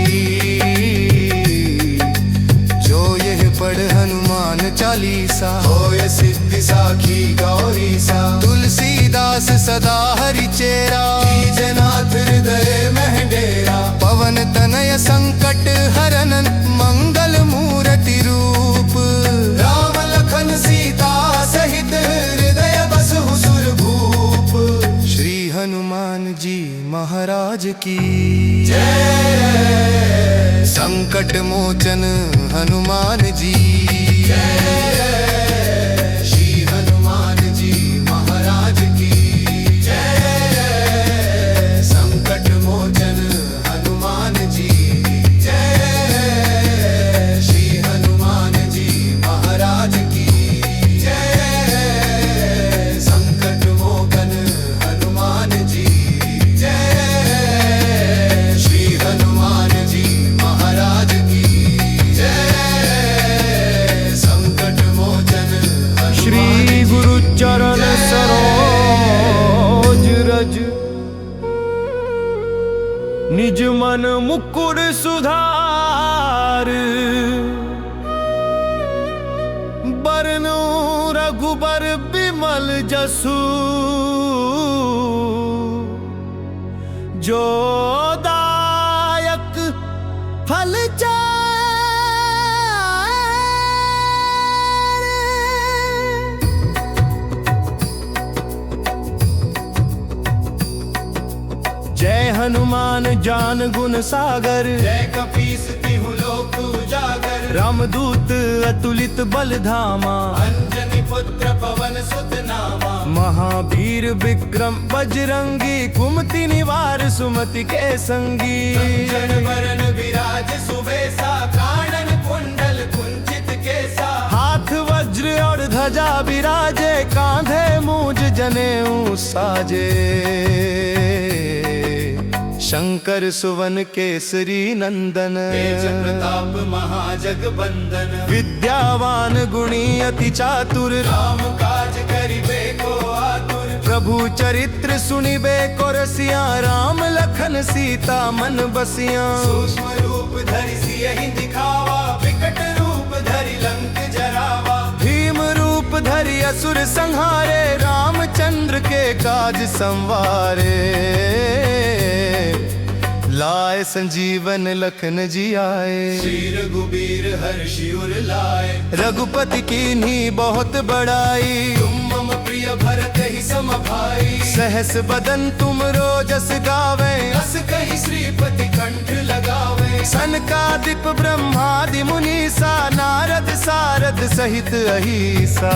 S3: जो यह पढ़ हनुमान चालीसा,
S2: होय सिद्धि साखी गौरीसा।
S3: तुलसीदास सदा हरि चेरा,
S2: कीजनाथ हृदय मह डेरा।
S3: पवन तनय संकट हरन, मंगल मूर्ति रूप।
S2: राम लखन सीता सहित, हृदय बसहु सुरभूप।
S3: श्री हनुमान जी महाराज की
S2: जय।
S3: संकट मोचन हनुमान जी
S2: जय। श्री हनुमान जी महाराज की जय। संकट मोचन हनुमान जी जय। श्री हनुमान जी महाराज की जय। संकट मोचन हनुमान जी जय। श्री हनुमान जी महाराज की जय। संकट मोचन
S3: श्री गुरु चरण सरोज रज, निज मन मुकुर सुधार। बरनु रघुबर बिमल जसु, जो दायक फल चार। जय हनुमान ज्ञान गुण सागर,
S2: जय कपीस तिहु लोक उजागर।
S3: रामदूत अतुलित बल धामा,
S2: अंजनी पुत्र पवन सुत नामा।
S3: महावीर विक्रम बजरंगी, कुमति निवार सुमति के संगी।
S2: कंचन बरन विराज सुबेसा, कानन कुंडल कुंचित केसा।
S3: हाथ वज्र और ध्वजा विराजे, कांधे मूज जनेऊ साजे। शंकर सुवन केसरी नंदन,
S2: तेज प्रताप महाजगबंदन,
S3: विद्यावान गुणी अति चातुर,
S2: राम काज करिबे को आतुर,
S3: प्रभु चरित्र सुनिबे को रसिया, राम लखन सीता मन बसिया।
S2: सूक्ष्म रूप धरि सियहि दिखावा, विकट रूप धरि लंक जरावा,
S3: भीम रूप धरि असुर संहारे, रामचंद्र के काज संवारे। लाए संजीवन लखन जी आए,
S2: श्री रघुबीर हर्षि उर लाए,
S3: रघुपति कीन्ही बहुत बड़ाई,
S2: तुम मम प्रिय भरत ही सम भाई,
S3: सहस बदन तुम रोजस गावे,
S2: अस कहि श्रीपति कंठ लगावे,
S3: सनकादिक ब्रह्मादि मुनीसा, नारद सारद सहित अहिसा।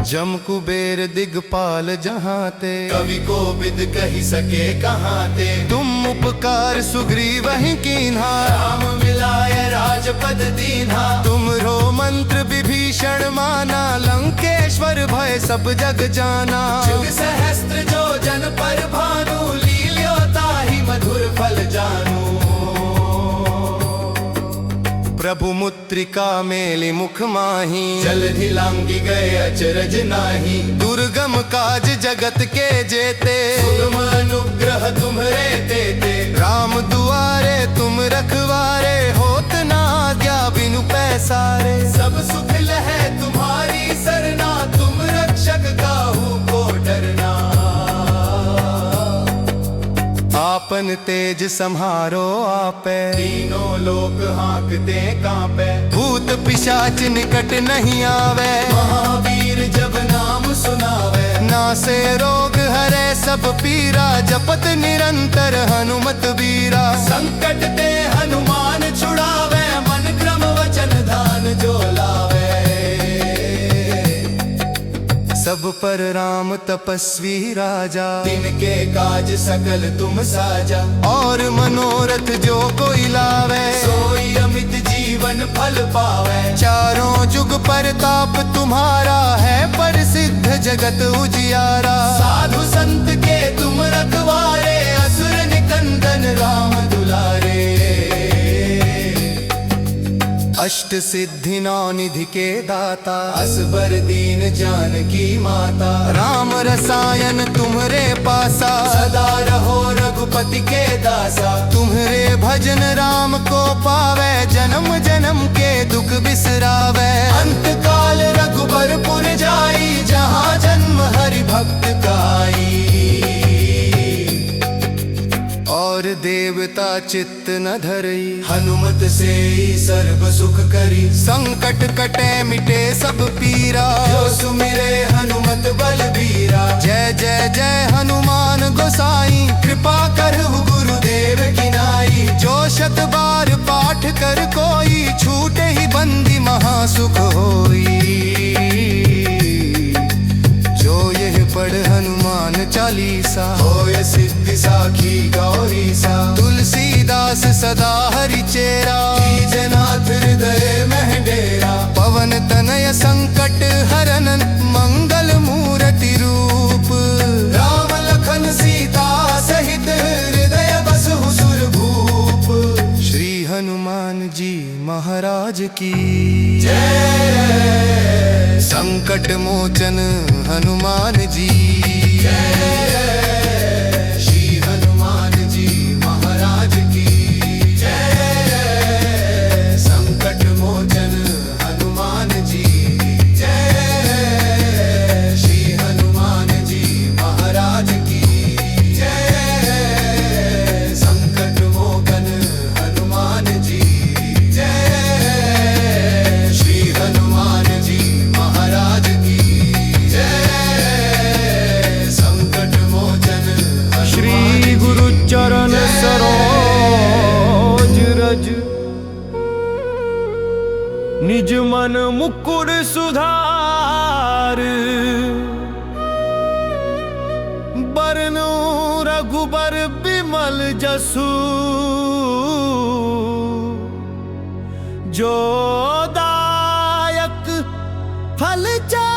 S3: जम कुबेर दिगपाल जहाँ ते,
S2: कवि को विद कहि सके कहाँ ते,
S3: तुम उपकार सुग्रीव ही कीन्हा,
S2: राम मिलाय राजपद दीन्हा,
S3: तुमरो मंत्र विभीषण माना, लंकेश्वर भय सब जग जाना।
S2: जुग सहस्त्र जो जन पर भानु, लील्यो ताहि मधुर फल जानू।
S3: प्रभु मुद्रिका मेलि मुख माही,
S2: जलधि लांघि गए अचरज नाही,
S3: दुर्गम काज जगत के जेते,
S2: सुगम अनुग्रह तुम्हरे तेते,
S3: राम दुआरे तुम रखवारे, होत ना आज्ञा बिनु पैसारे।
S2: सब सुख लहै तुम्हारी सरना, तुम रक्षक काहू को डरना।
S3: आपन तेज सम्हारो आपे,
S2: तीनों लोक हाँकते कांपे,
S3: भूत पिशाच निकट नहीं आवे,
S2: महावीर जब नाम सुनावे,
S3: नासे रोग हरे सब पीरा, जपत निरंतर हनुमत बीरा।
S2: संकट ते हनुमान छुड़ावे, मन क्रम वचन ध्यान जो लावे।
S3: सब पर राम तपस्वी राजा,
S2: तिनके काज सकल तुम साजा,
S3: और मनोरथ जो कोई लावे,
S2: सोई अमित जीवन फल पावे।
S3: चारों जुग परताप तुम्हारा है, प्रसिद्ध जगत उजियारा।
S2: साधु संत के तुम रखवारे, असुर निकंदन राम दुलारे।
S3: अष्ट सिद्धि नौ निधि के दाता,
S2: असबर दीन जानकी माता,
S3: राम रसायन तुम्हरे पासा,
S2: सदा रहो रघुपति के दासा।
S3: तुम्हरे भजन राम को पावे, जन्म जन्म के दुख बिसरावे।
S2: अंत काल रघुबरपुर जाई, जहाँ जन्म हरि भक्त काई।
S3: और देवता चित्त न धरई,
S2: हनुमत से ही सर्व सुख करी,
S3: संकट कटे मिटे सब पीरा।
S2: जो सुमिरे हनुमत बलबीरा।
S3: जय जय जय हनुमान गोसाई,
S2: कृपा करहु गुरुदेव की नाई,
S3: जो शत बार पाठ कर कोई, छूटे ही बंदी महासुख होई। जो यह पढ़ हनुमान चालीसा,
S2: होय सिद्धि साखी गौरीसा।
S3: तुलसीदास सदा हरि चेरा,
S2: कीजनाथ हृदय मह डेरा।
S3: पवन तनय संकट हरन, मंगल मूर्ति रूप।
S2: राम लखन सीता सहित, हृदय बसहु सुर भूप।
S3: श्री हनुमान जी महाराज की
S2: जय।
S3: संकट मोचन हनुमान जी।
S2: श्री हनुमान जी महाराज की जय। संकट मोचन हनुमान जी जय। श्री हनुमान जी महाराज की जय। संकट मोचन हनुमान जी जय। श्री हनुमान जी महाराज की जय। संकट मोचन
S3: श्री गुरु चरण सरोज रज, निज मन मुकुर सुधार। बरनु रघुबर बिमल जसु, जो दायक फल चार।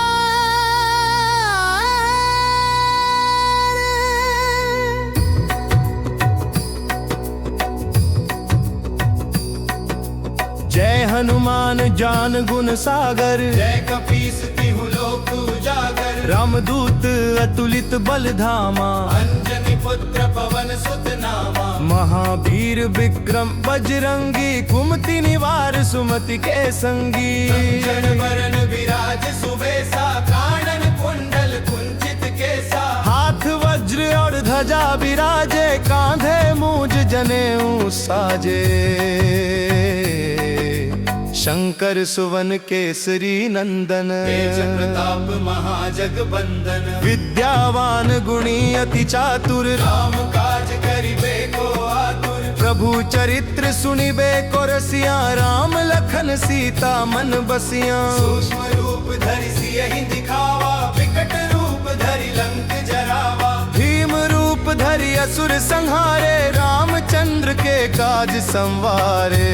S3: हनुमान ज्ञान गुण सागर।
S2: जय कपीस तिहु लोक उजागर।
S3: रामदूत अतुलित बल धामा।
S2: अंजनी पुत्र पवन सुत नामा।
S3: महावीर विक्रम बजरंगी। कुमति निवार सुमति के संगी।
S2: कंचन बरन विराज सुबेसा। कानन कुंडल कुंचित केसा।
S3: हाथ वज्र और ध्वजा विराजे। कांधे मूज जनेऊ साजे। शंकर सुवन केसरी नंदन।
S2: तेज प्रताप महाजगबंदन।
S3: विद्यावान गुणी अति चातुर।
S2: राम काज करिबे को आतुर।
S3: प्रभु चरित्र सुनिबे को रसिया। राम लखन सीता मन बसिया।
S2: सूक्ष्म रूप धरि सियहि दिखावा। विकट रूप धरि लंक जरावा।
S3: भीम रूप धरि असुर संहारे। रामचंद्र के काज संवारे।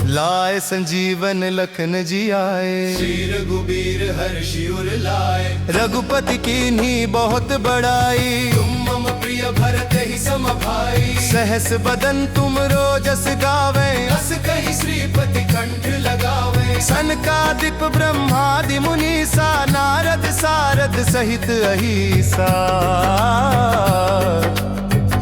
S3: लाए संजीवन लखन जी आए।
S2: श्री रघुबीर हर्षि उर लाए।
S3: रघुपति कीन्ही बहुत बड़ाई।
S2: तुम मम प्रिय भरत ही सम भाई।
S3: सहस बदन तुम रोजस गावे।
S2: अस कहि श्रीपति कंठ लगावे।
S3: सनकादिक ब्रह्मादि मुनीसा। नारद सारद सहित अहिसा।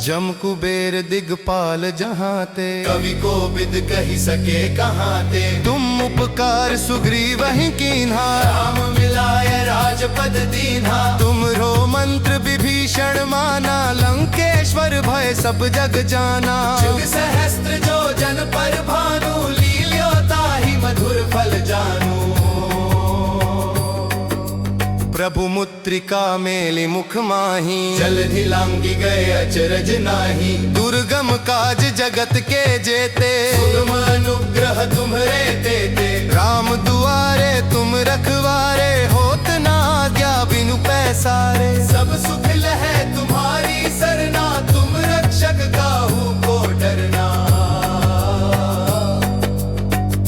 S3: जम कुबेर दिगपाल जहाँ ते।
S2: कवि कोविद कहि सके कहाँ ते।
S3: तुम उपकार सुग्रीव ही कीन्हा।
S2: राम मिलाय राजपद दीन्हा।
S3: तुम रो मंत्र विभीषण माना। लंकेश्वर भय सब जग जाना।
S2: जुग सहस्त्र जो जन पर भानु। लील्यो ताहि मधुर फल जानू।
S3: प्रभु मुद्रिका मेलि मुख माही।
S2: जलधि लांघि गए अचरज नाही।
S3: दुर्गम काज जगत के जेते।
S2: सुगम अनुग्रह तुम्हरे तेते।
S3: राम दुआरे तुम रखवारे। होत ना आज्ञा बिनु पैसारे।
S2: सब सुख लहै तुम्हारी सरना। तुम रक्षक काहू को डरना।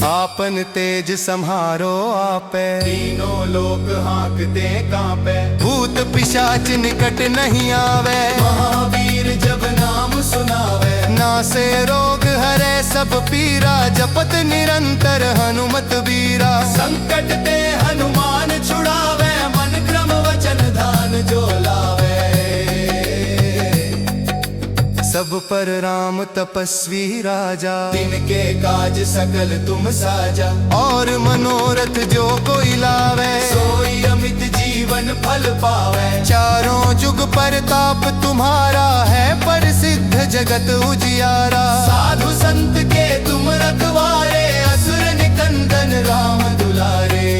S3: आपन तेज सम्हारो आपे।
S2: तीनों लोक हाँकते कांपे।
S3: भूत पिशाच निकट नहीं आवे।
S2: महावीर जब नाम सुनावे।
S3: नासे रोग हरे सब पीरा। जपत निरंतर हनुमत बीरा।
S2: संकट ते हनुमान छुड़ावे। मन क्रम वचन ध्यान जो लावे।
S3: सब पर राम तपस्वी राजा।
S2: तिनके काज सकल तुम साजा।
S3: और मनोरथ जो कोई लावे।
S2: सोई अमित जीवन फल पावे।
S3: चारों जुग परताप तुम्हारा है। प्रसिद्ध जगत उजियारा।
S2: साधु संत के तुम रखवारे। असुर निकंदन राम दुलारे।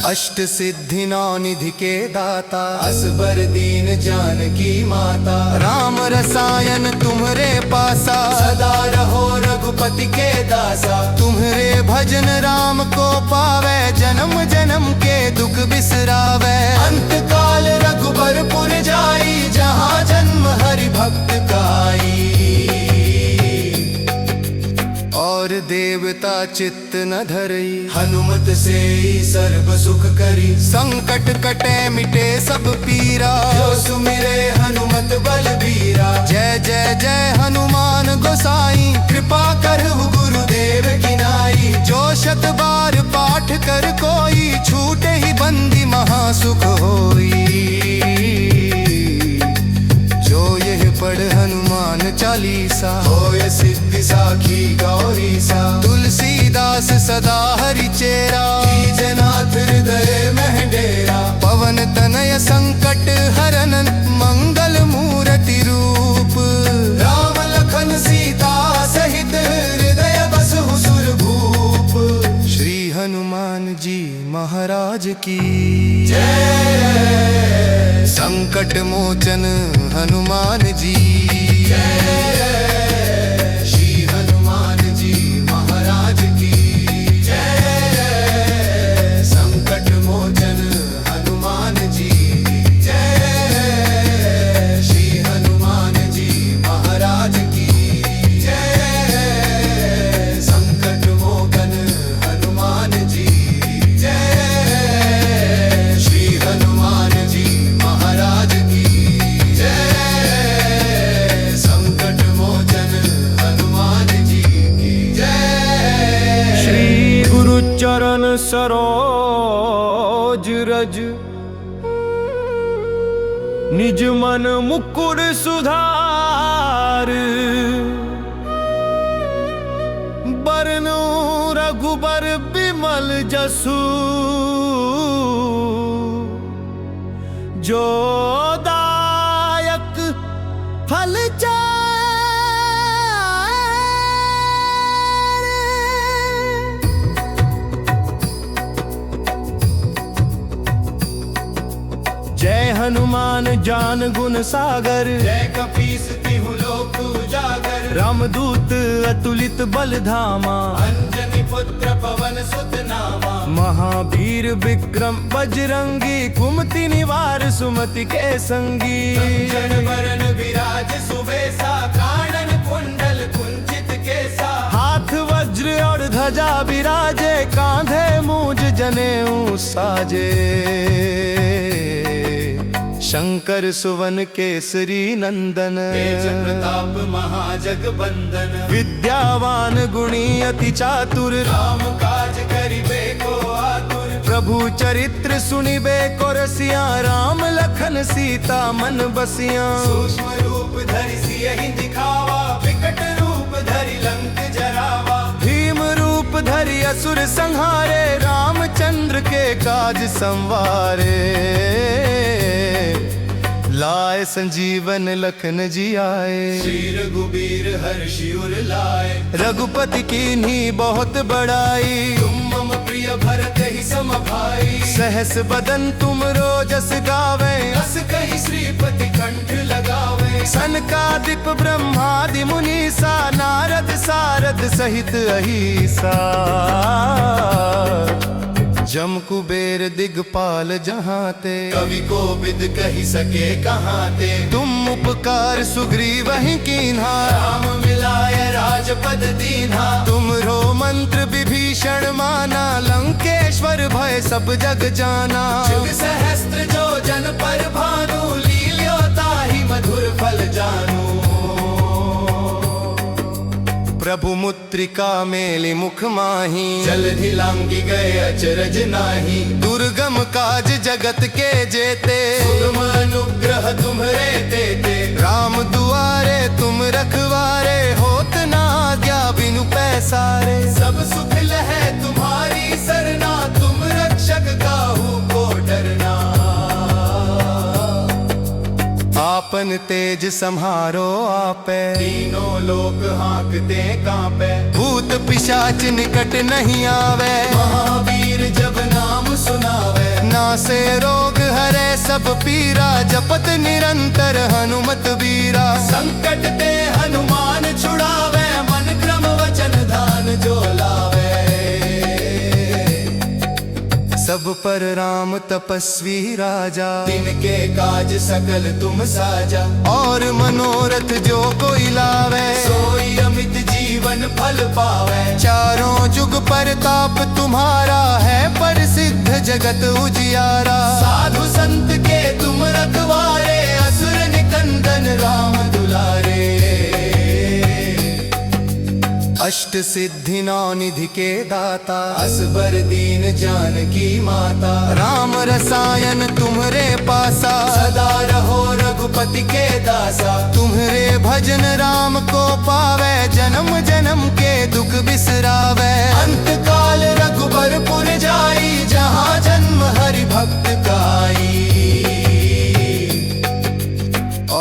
S3: अष्ट सिद्धि नौ निधि के दाता।
S2: असबर दीन जानकी माता।
S3: राम रसायन तुम्हरे पासा।
S2: सदा रहो रघुपति के दासा।
S3: तुम्हरे भजन राम को पावे। जन्म जन्म के दुख बिसरावे।
S2: अंत काल रघुबरपुर जाई। जहाँ जन्म हरि भक्त काई।
S3: और देवता चित्त न धरई।
S2: हनुमत से ही सर्व सुख करी।
S3: संकट कटे मिटे सब पीरा।
S2: जो सुमिरे हनुमत बलबीरा।
S3: जय जय जय हनुमान गोसाई।
S2: कृपा करहु गुरुदेव की नाई।
S3: जो शत बार पाठ कर कोई। छूटे ही बंदी महासुख होई। जो यह पढ़ हनुमान चालीसा।
S2: होय सिद्धि साखी गौरीसा।
S3: तुलसीदास सदा हरि चेरा।
S2: कीजनाथ हृदय मह डेरा।
S3: पवन तनय संकट हरन। मंगल मूर्ति रूप।
S2: राम लखन सीता सहित। हृदय बसहु सुर भूप।
S3: श्री हनुमान जी महाराज की
S2: जय।
S3: संकट मोचन हनुमान जी।
S2: श्री हनुमान जी महाराज की जय। संकट मोचन हनुमान जी जय। श्री हनुमान जी महाराज की जय। संकट मोचन हनुमान जी जय। श्री हनुमान जी महाराज की जय। संकट
S3: सरोज रज निज मन मुकुर सुधार बरनु रघुबर बिमल जसु जो दायक फल जय हनुमान ज्ञान गुण सागर
S2: जय कपीस तिहु लोक उजागर
S3: रामदूत अतुलित बल धामा
S2: अंजनी पुत्र पवन सुत नामा
S3: महावीर विक्रम बजरंगी कुमति निवार सुमति के संगी
S2: कंचन बरन विराज सुबेसा कानन कुंडल कुंचित केसा
S3: हाथ वज्र और ध्वजा विराजे कांधे मूज जनेऊ साजे शंकर सुवन केसरी नंदन
S2: तेज प्रताप महाजगबंदन
S3: विद्यावान गुणी अति चातुर
S2: राम काज करिबे को आतुर
S3: प्रभु चरित्र सुनिबे को रसिया राम लखन सीता मन बसिया
S2: सूक्ष्म रूप धरि सियहि दिखावा विकट रूप धरि लंक जरावा
S3: भीम रूप धरि असुर संहारे रामचंद्र के काज संवारे लाए संजीवन लखन जी आए
S2: श्री रघुबीर हर्षि उर लाए
S3: रघुपति कीन्ही बहुत बड़ाई
S2: तुम मम प्रिय भरत ही सम भाई
S3: सहस बदन तुम रोजस गावे
S2: अस कहि श्रीपति कंठ लगावे
S3: सनकादिक ब्रह्मादि मुनीसा नारद सारद सहित अहिसा जम कुबेर दिगपाल जहाँ ते
S2: कवि को विद कहि सके कहाँ ते
S3: तुम उपकार सुग्रीव ही कीन्हा
S2: राम मिलाय राजपद दीन्हा
S3: तुमरो मंत्र विभीषण माना लंकेश्वर भय सब जग जाना
S2: जुग सहस्त्र जो जन पर भानु लील्यो ताहि मधुर फल जानू
S3: प्रभु मुद्रिका मेलि मुख माही
S2: जलधि लांघि गए अचरज नाही
S3: दुर्गम काज जगत के जेते
S2: सुगम अनुग्रह तुम्हरे तेते
S3: राम दुआरे तुम रखवारे होत ना आज्ञा बिनु पैसारे
S2: सब सुख लहै तुम्हारी सरना तुम रक्षक काहू को डरना
S3: आपन तेज सम्हारो आपे
S2: तीनों लोक हाँकते कांपे
S3: भूत पिशाच निकट नहीं आवे
S2: महावीर जब नाम सुनावे
S3: नासे रोग हरे सब पीरा जपत निरंतर हनुमत बीरा
S2: संकट ते हनुमान छुड़ावे मन क्रम वचन ध्यान जो लावे
S3: सब पर राम तपस्वी राजा
S2: तिनके काज सकल तुम साजा
S3: और मनोरथ जो कोई लावे
S2: सोई अमित जीवन फल पावे
S3: चारों जुग परताप तुम्हारा है प्रसिद्ध जगत उजियारा
S2: साधु संत के तुम रखवारे असुर निकंदन राम दुलारे
S3: अष्ट सिद्धि नौ निधि के दाता
S2: असबर दीन जानकी माता
S3: राम रसायन तुम्हरे पासा
S2: सदा रहो रघुपति के दासा
S3: तुम्हरे भजन राम को पावे जन्म जन्म के दुख बिसरावे
S2: अंत काल रघुबरपुर जाई जहाँ जन्म हरि भक्त काई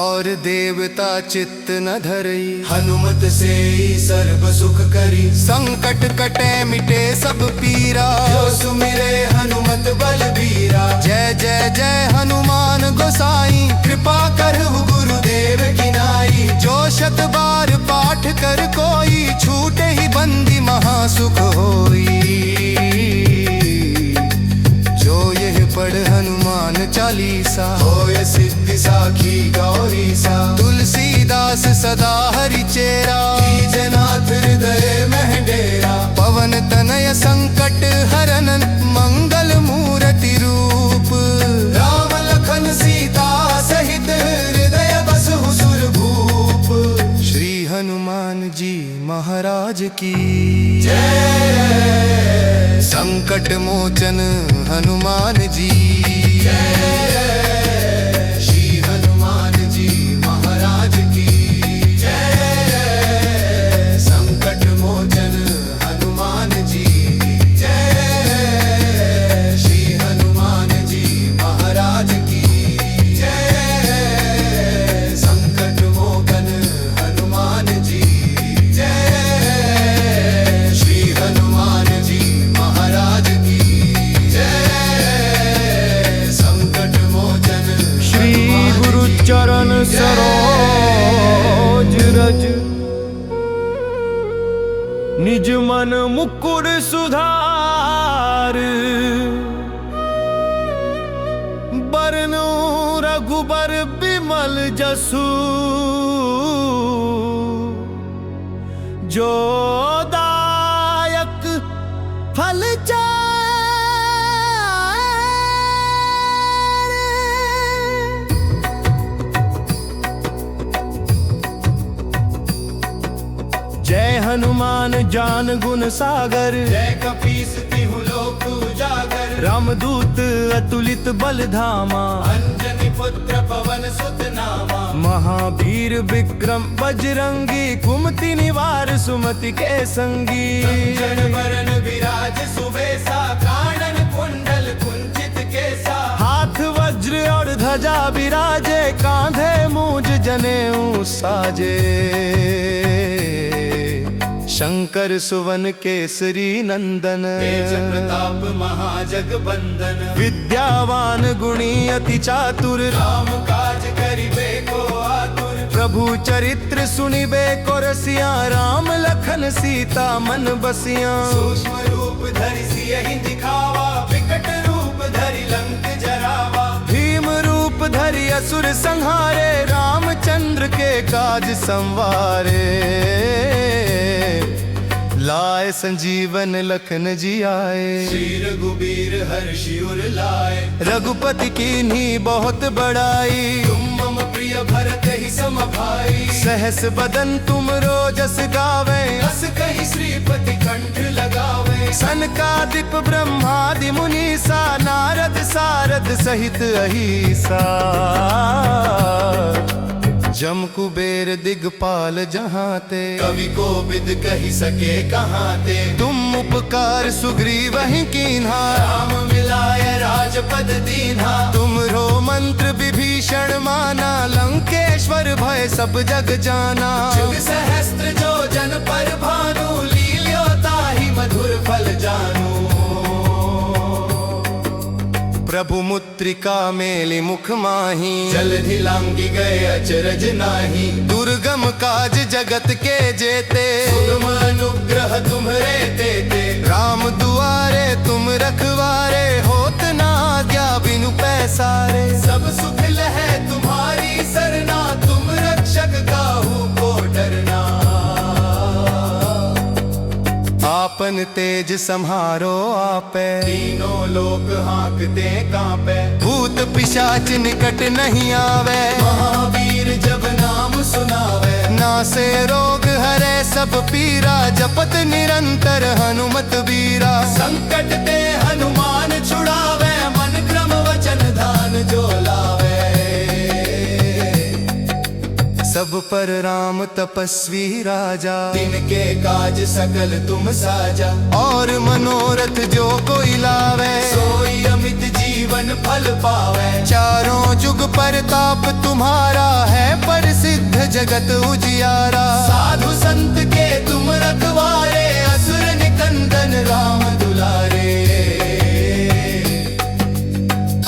S3: और देवता चित्त न धरई
S2: हनुमत से ही सर्व सुख करी
S3: संकट कटे मिटे सब पीरा
S2: जो सुमिरे हनुमत बलबीरा
S3: जय जय जय हनुमान गोसाई
S2: कृपा करहु गुरुदेव की नाई
S3: जो शत बार पाठ कर कोई छूटे ही बंदी महासुख होई जो यह पढ़ हनुमान चालीसा
S2: होय सिद्धि साखी गौरीसा
S3: तुलसीदास सदा हरि चेरा
S2: कीजनाथ हृदय में डेरा
S3: पवन तनय संकट हरन मंगल मूर्ति रूप
S2: राम लखन सीता सहित हृदय बसहु सुरभूप
S3: श्री हनुमान जी महाराज की
S2: जय
S1: संकट मोचन हनुमान जी।
S2: श्री हनुमान जी महाराज की जय। संकट मोचन हनुमान जी जय। श्री हनुमान जी महाराज की जय। संकट मोचन हनुमान जी जय। श्री हनुमान जी महाराज की जय। संकट मोचन
S3: श्री गुरु चरण सरोज रज, निज मन मुकुर सुधार। बरनु रघुबर बिमल जसु, जो दायक फल चार। जय हनुमान ज्ञान गुण सागर,
S2: जय कपीस तिहु लोक उजागर।
S3: रामदूत अतुलित बल धामा,
S2: अंजनी पुत्र पवन सुत नामा।
S3: महावीर विक्रम बजरंगी, कुमति निवार सुमति के संगी।
S2: कंचन बरन विराज सुबेसा, कानन कुंडल कुंचित केसा।
S3: हाथ वज्र और ध्वजा विराजे, कांधे मूज जनेऊ साजे। शंकर सुवन केसरी नंदन,
S2: तेज प्रताप महाजगबंदन।
S3: विद्यावान गुणी अति चातुर,
S2: राम काज करिबे को आतुर।
S3: प्रभु चरित्र सुनिबे को रसिया। राम लखन सीता मन बसिया।
S2: सूक्ष्म रूप धरि सियहि दिखावा, विकट रूप धरि लंक जरावा।
S3: भीम रूप धरि असुर संहारे, रामचंद्र के काज संवारे। लाए संजीवन लखन जी आए,
S2: श्री रघुबीर हर्षि उर लाए।
S3: रघुपति कीन्ही बहुत बड़ाई,
S2: तुम मम प्रिय भरत ही सम भाई।
S3: सहस बदन तुम रोजस गावे,
S2: अस कहि श्रीपति कंठ लगावे।
S3: सनकादिक ब्रह्मादि मुनीसा, नारद सारद सहित अहिसा। जम कुबेर दिगपाल जहाँ ते,
S2: कवि को विद कहि सके कहाँ ते।
S3: तुम उपकार सुग्रीव ही कीन्हा,
S2: राम मिलाय राजपद दीन्हा।
S3: तुमरो मंत्र विभीषण माना, लंकेश्वर भय सब जग जाना।
S2: जुग सहस्त्र जो जन पर भानु, लील्यो ताहि मधुर फल जानू।
S3: प्रभु मुद्रिका मेलि मुख माही,
S2: जलधि लांघि गए अचरज नाही।
S3: दुर्गम काज जगत के जेते,
S2: सुगम अनुग्रह तुम्हरे तेते।
S3: राम दुआरे तुम रखवारे, होत न आज्ञा बिनु पैसारे।
S2: सब सुख लहै तुम्हारी सरना, तुम रक्षक काहू को डरना।
S3: आपन तेज सम्हारो आपे,
S2: तीनों लोक हाँकते कांपे।
S3: भूत पिशाच निकट नहीं आवे,
S2: महावीर जब नाम सुनावे।
S3: नासे रोग हरे सब पीरा, जपत निरंतर हनुमत बीरा।
S2: संकट ते हनुमान छुड़ावे, मन क्रम वचन ध्यान जो लावे।
S3: सब पर राम तपस्वी राजा,
S2: तिनके काज सकल तुम साजा।
S3: और मनोरथ जो कोई लावे,
S2: सोई अमित जीवन फल पावे।
S3: चारों जुग परताप तुम्हारा है, प्रसिद्ध जगत उजियारा।
S2: साधु संत के तुम रखवारे, असुर निकंदन राम दुलारे।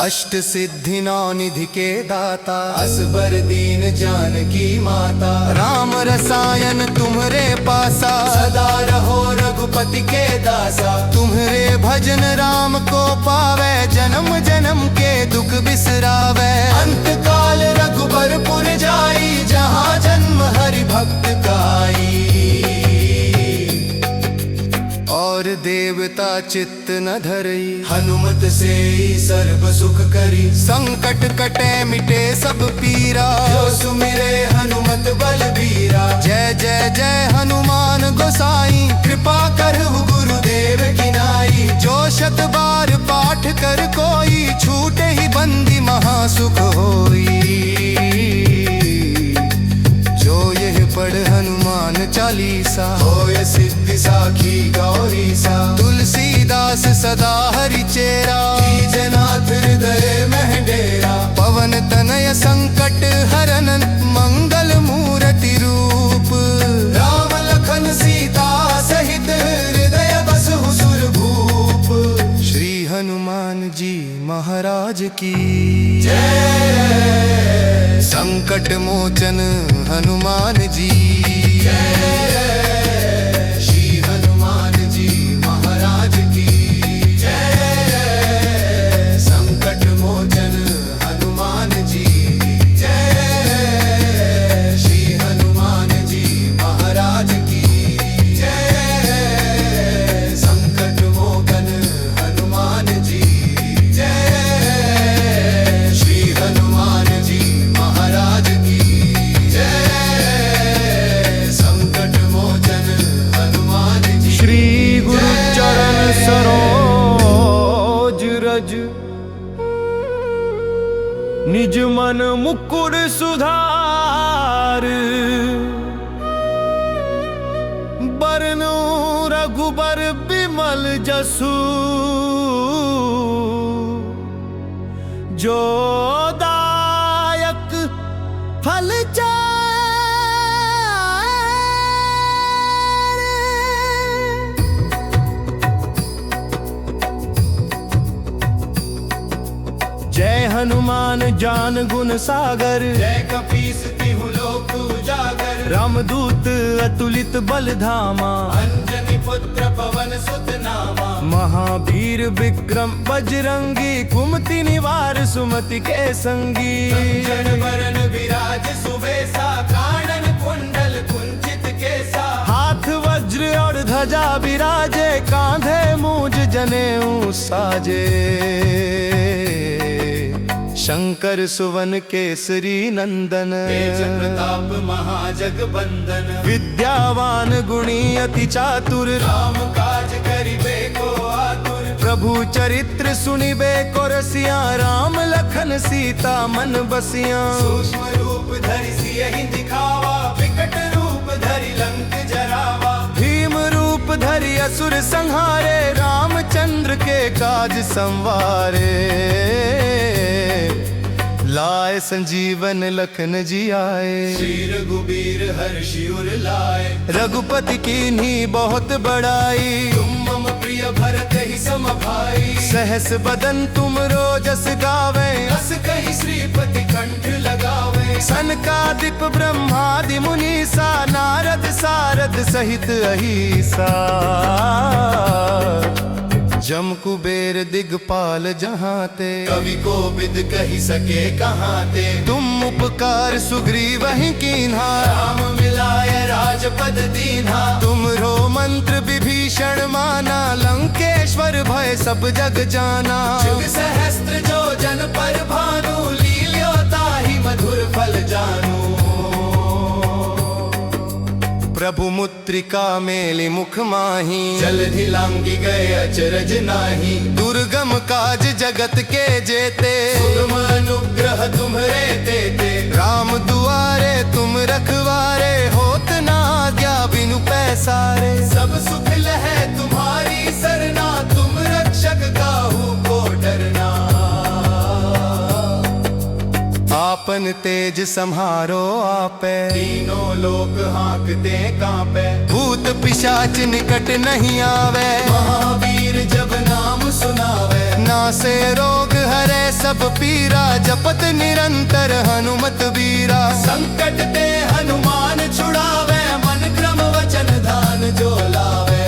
S3: अष्ट सिद्धि नौ निधि के दाता,
S2: असबर दीन जानकी माता।
S3: राम रसायन तुम्हरे पासा,
S2: सदा रहो रघुपति के दासा।
S3: तुम्हरे भजन राम को पावे, जन्म जन्म के दुख बिसरावे।
S2: अंत काल रघुबरपुर जाई, जहाँ जन्म हरि भक्त काई।
S3: और देवता चित्त न धरई,
S2: हनुमत से सर्व सुख करी।
S3: संकट कटे मिटे सब पीरा,
S2: जो सुमिरे हनुमत बलबीरा।
S3: जय जय जय हनुमान गोसाई,
S2: कृपा करहु गुरुदेव की नाई।
S3: जो
S1: महासुख होई। जो यह पढ़ हनुमान चालीसा,
S2: होय सिद्धि साखी गौरी सा।
S1: तुलसीदास सदा हरि चेरा,
S2: कीजनाथ हृदय मह डेरा।
S1: पवन तनय संकट हरन मंगल मूर्ति रूप।
S2: राम लखन सीता सहित हृदय बसहु सुरभूप।
S1: श्री हनुमान जी महाराज की
S2: जय।
S1: संकट मोचन हनुमान जी।
S2: श्री हनुमान जी महाराज की जय। संकट मोचन हनुमान जी जय। श्री हनुमान जी महाराज की जय। संकट मोचन हनुमान जी जय। श्री हनुमान जी महाराज की जय। संकट मोचन हनुमान जी।
S3: श्री गुरु चरण सरोज रज, निज मन मुकुर सुधार। बरनु रघुबर बिमल जसु, जो दायक फल चार। जय हनुमान ज्ञान गुण सागर,
S2: जय कपीस तिहु लोक उजागर।
S3: रामदूत अतुलित बल धामा,
S2: अंजनी पुत्र पवन सुत नामा।
S3: महावीर विक्रम बजरंगी, कुमति निवार सुमति के संगी।
S2: कंचन बरन विराज सुबेसा, कानन कुंडल कुंचित केसा।
S3: हाथ वज्र और ध्वजा विराजे, कांधे मूज जनेऊ साजे। शंकर सुवन केसरी नंदन,
S2: तेज प्रताप महाजगबंदन।
S3: विद्यावान गुणी अति चातुर,
S2: राम काज करिबे को आतुर।
S3: प्रभु चरित्र सुनिबे को रसिया। राम लखन सीता मन बसिया।
S2: सूक्ष्म रूप धरि सियहि दिखावा, विकट रूप धरि लंक जरावा।
S3: भीम रूप धरि असुर संहारे, रामचंद्र के काज संवारे। लाए संजीवन लखन जी आए,
S2: श्री रघुबीर हर्षि उर लाए।
S3: रघुपति कीन्ही बहुत बड़ाई।
S2: तुम मम प्रिय भरत ही सम भाई।
S3: सहस बदन तुम रोजस गावे,
S2: अस कहि श्रीपति कंठ लगावे।
S3: सनकादिक ब्रह्मादि मुनीसा, नारद सारद सहित अहिसा। जम कुबेर दिगपाल जहाते,
S2: कवि को बिद कहि सके कहाते।
S3: तुम उपकार सुग्रीव ही कीन्हा।
S2: राम मिलाय राजपद दीन्हा।
S3: तुम रो मंत्र विभीषण माना, लंकेश्वर भय सब जग जाना।
S2: जुग सहस्त्र जो जन पर भानु, लील्यो ताहि मधुर फल जानू।
S3: प्रभु मुद्रिका मेलि मुख माही,
S2: जलधि लांघि गए अचरज नाही।
S3: दुर्गम काज जगत के जेते,
S2: सुगम अनुग्रह तुम्हरे तेते।
S3: राम दुआरे तुम रखवारे, होत ना आज्ञा बिनु पैसारे।
S2: सब सुख लहै तुम्हारी सरना, तुम रक्षक काहू को डरना।
S3: आपन तेज सम्हारो आपे,
S2: तीनों लोक हाँकते कांपे।
S3: भूत पिशाच निकट नहीं आवे।
S2: महावीर जब नाम सुनावे,
S3: नासे रोग हरे सब पीरा, जपत निरंतर हनुमत बीरा।
S2: संकट ते हनुमान छुड़ावे, मन क्रम वचन ध्यान जो लावे।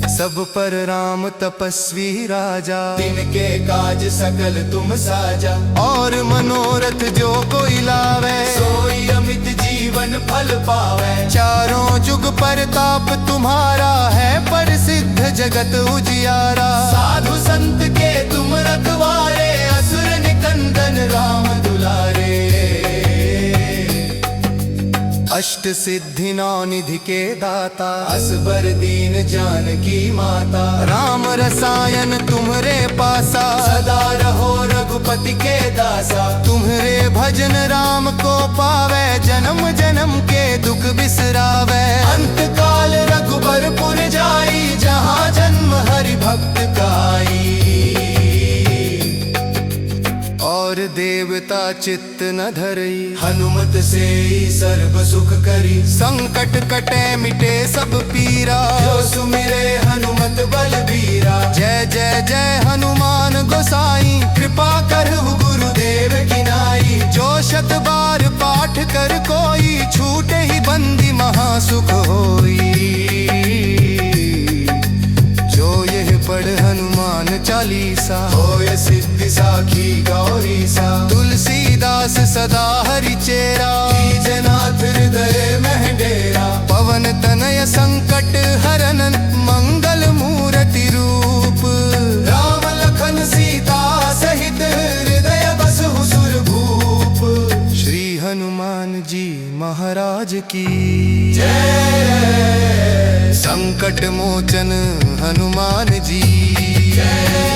S3: सब पर राम तपस्वी राजा,
S2: तिनके काज सकल तुम साजा।
S3: और मनोरथ जो कोई लावे,
S2: सोई अमित जीवन फल पावे।
S3: चारों जुग परताप तुम्हारा है, प्रसिद्ध जगत उजियारा।
S2: साधु संत के तुम रखवारे, असुर निकंदन राम दुलारे।
S1: अष्ट सिद्धि नौ निधि के दाता,
S2: असबर दीन जानकी माता,
S1: राम रसायन तुम्हरे पासा,
S2: सदा रहो रघुपति के दासा।
S1: तुम्हरे भजन राम को पावे, जन्म जन्म के दुख बिसरावे।
S2: अंत काल रघुबरपुर जाई, जहाँ जन्म हरि भक्त काई।
S1: और देवता चित्त न धरई,
S2: हनुमत से ही सर्व सुख करी।
S1: संकट कटे मिटे सब पीरा,
S2: जो सुमिरे हनुमत बलबीरा।
S1: जय जय जय हनुमान गोसाई,
S2: कृपा करहु गुरुदेव की नाई।
S1: जो शत बार पाठ कर कोई, छूटे ही बंदी महासुख होई। जो यह पढ़ हनुमान चालीसा,
S2: होय सिद्धि साखी गौरीसा।
S1: तुलसीदास सदा हरि चेरा,
S2: कीजनाथ हृदय में डेरा।
S1: पवन तनय संकट हरन, मंगल मूर्ति रूप।
S2: राम लखन सीता सहित, हृदय बसहु सुरभूप।
S1: श्री हनुमान जी महाराज की
S2: जय।
S1: संकट मोचन हनुमान जी।
S2: जय।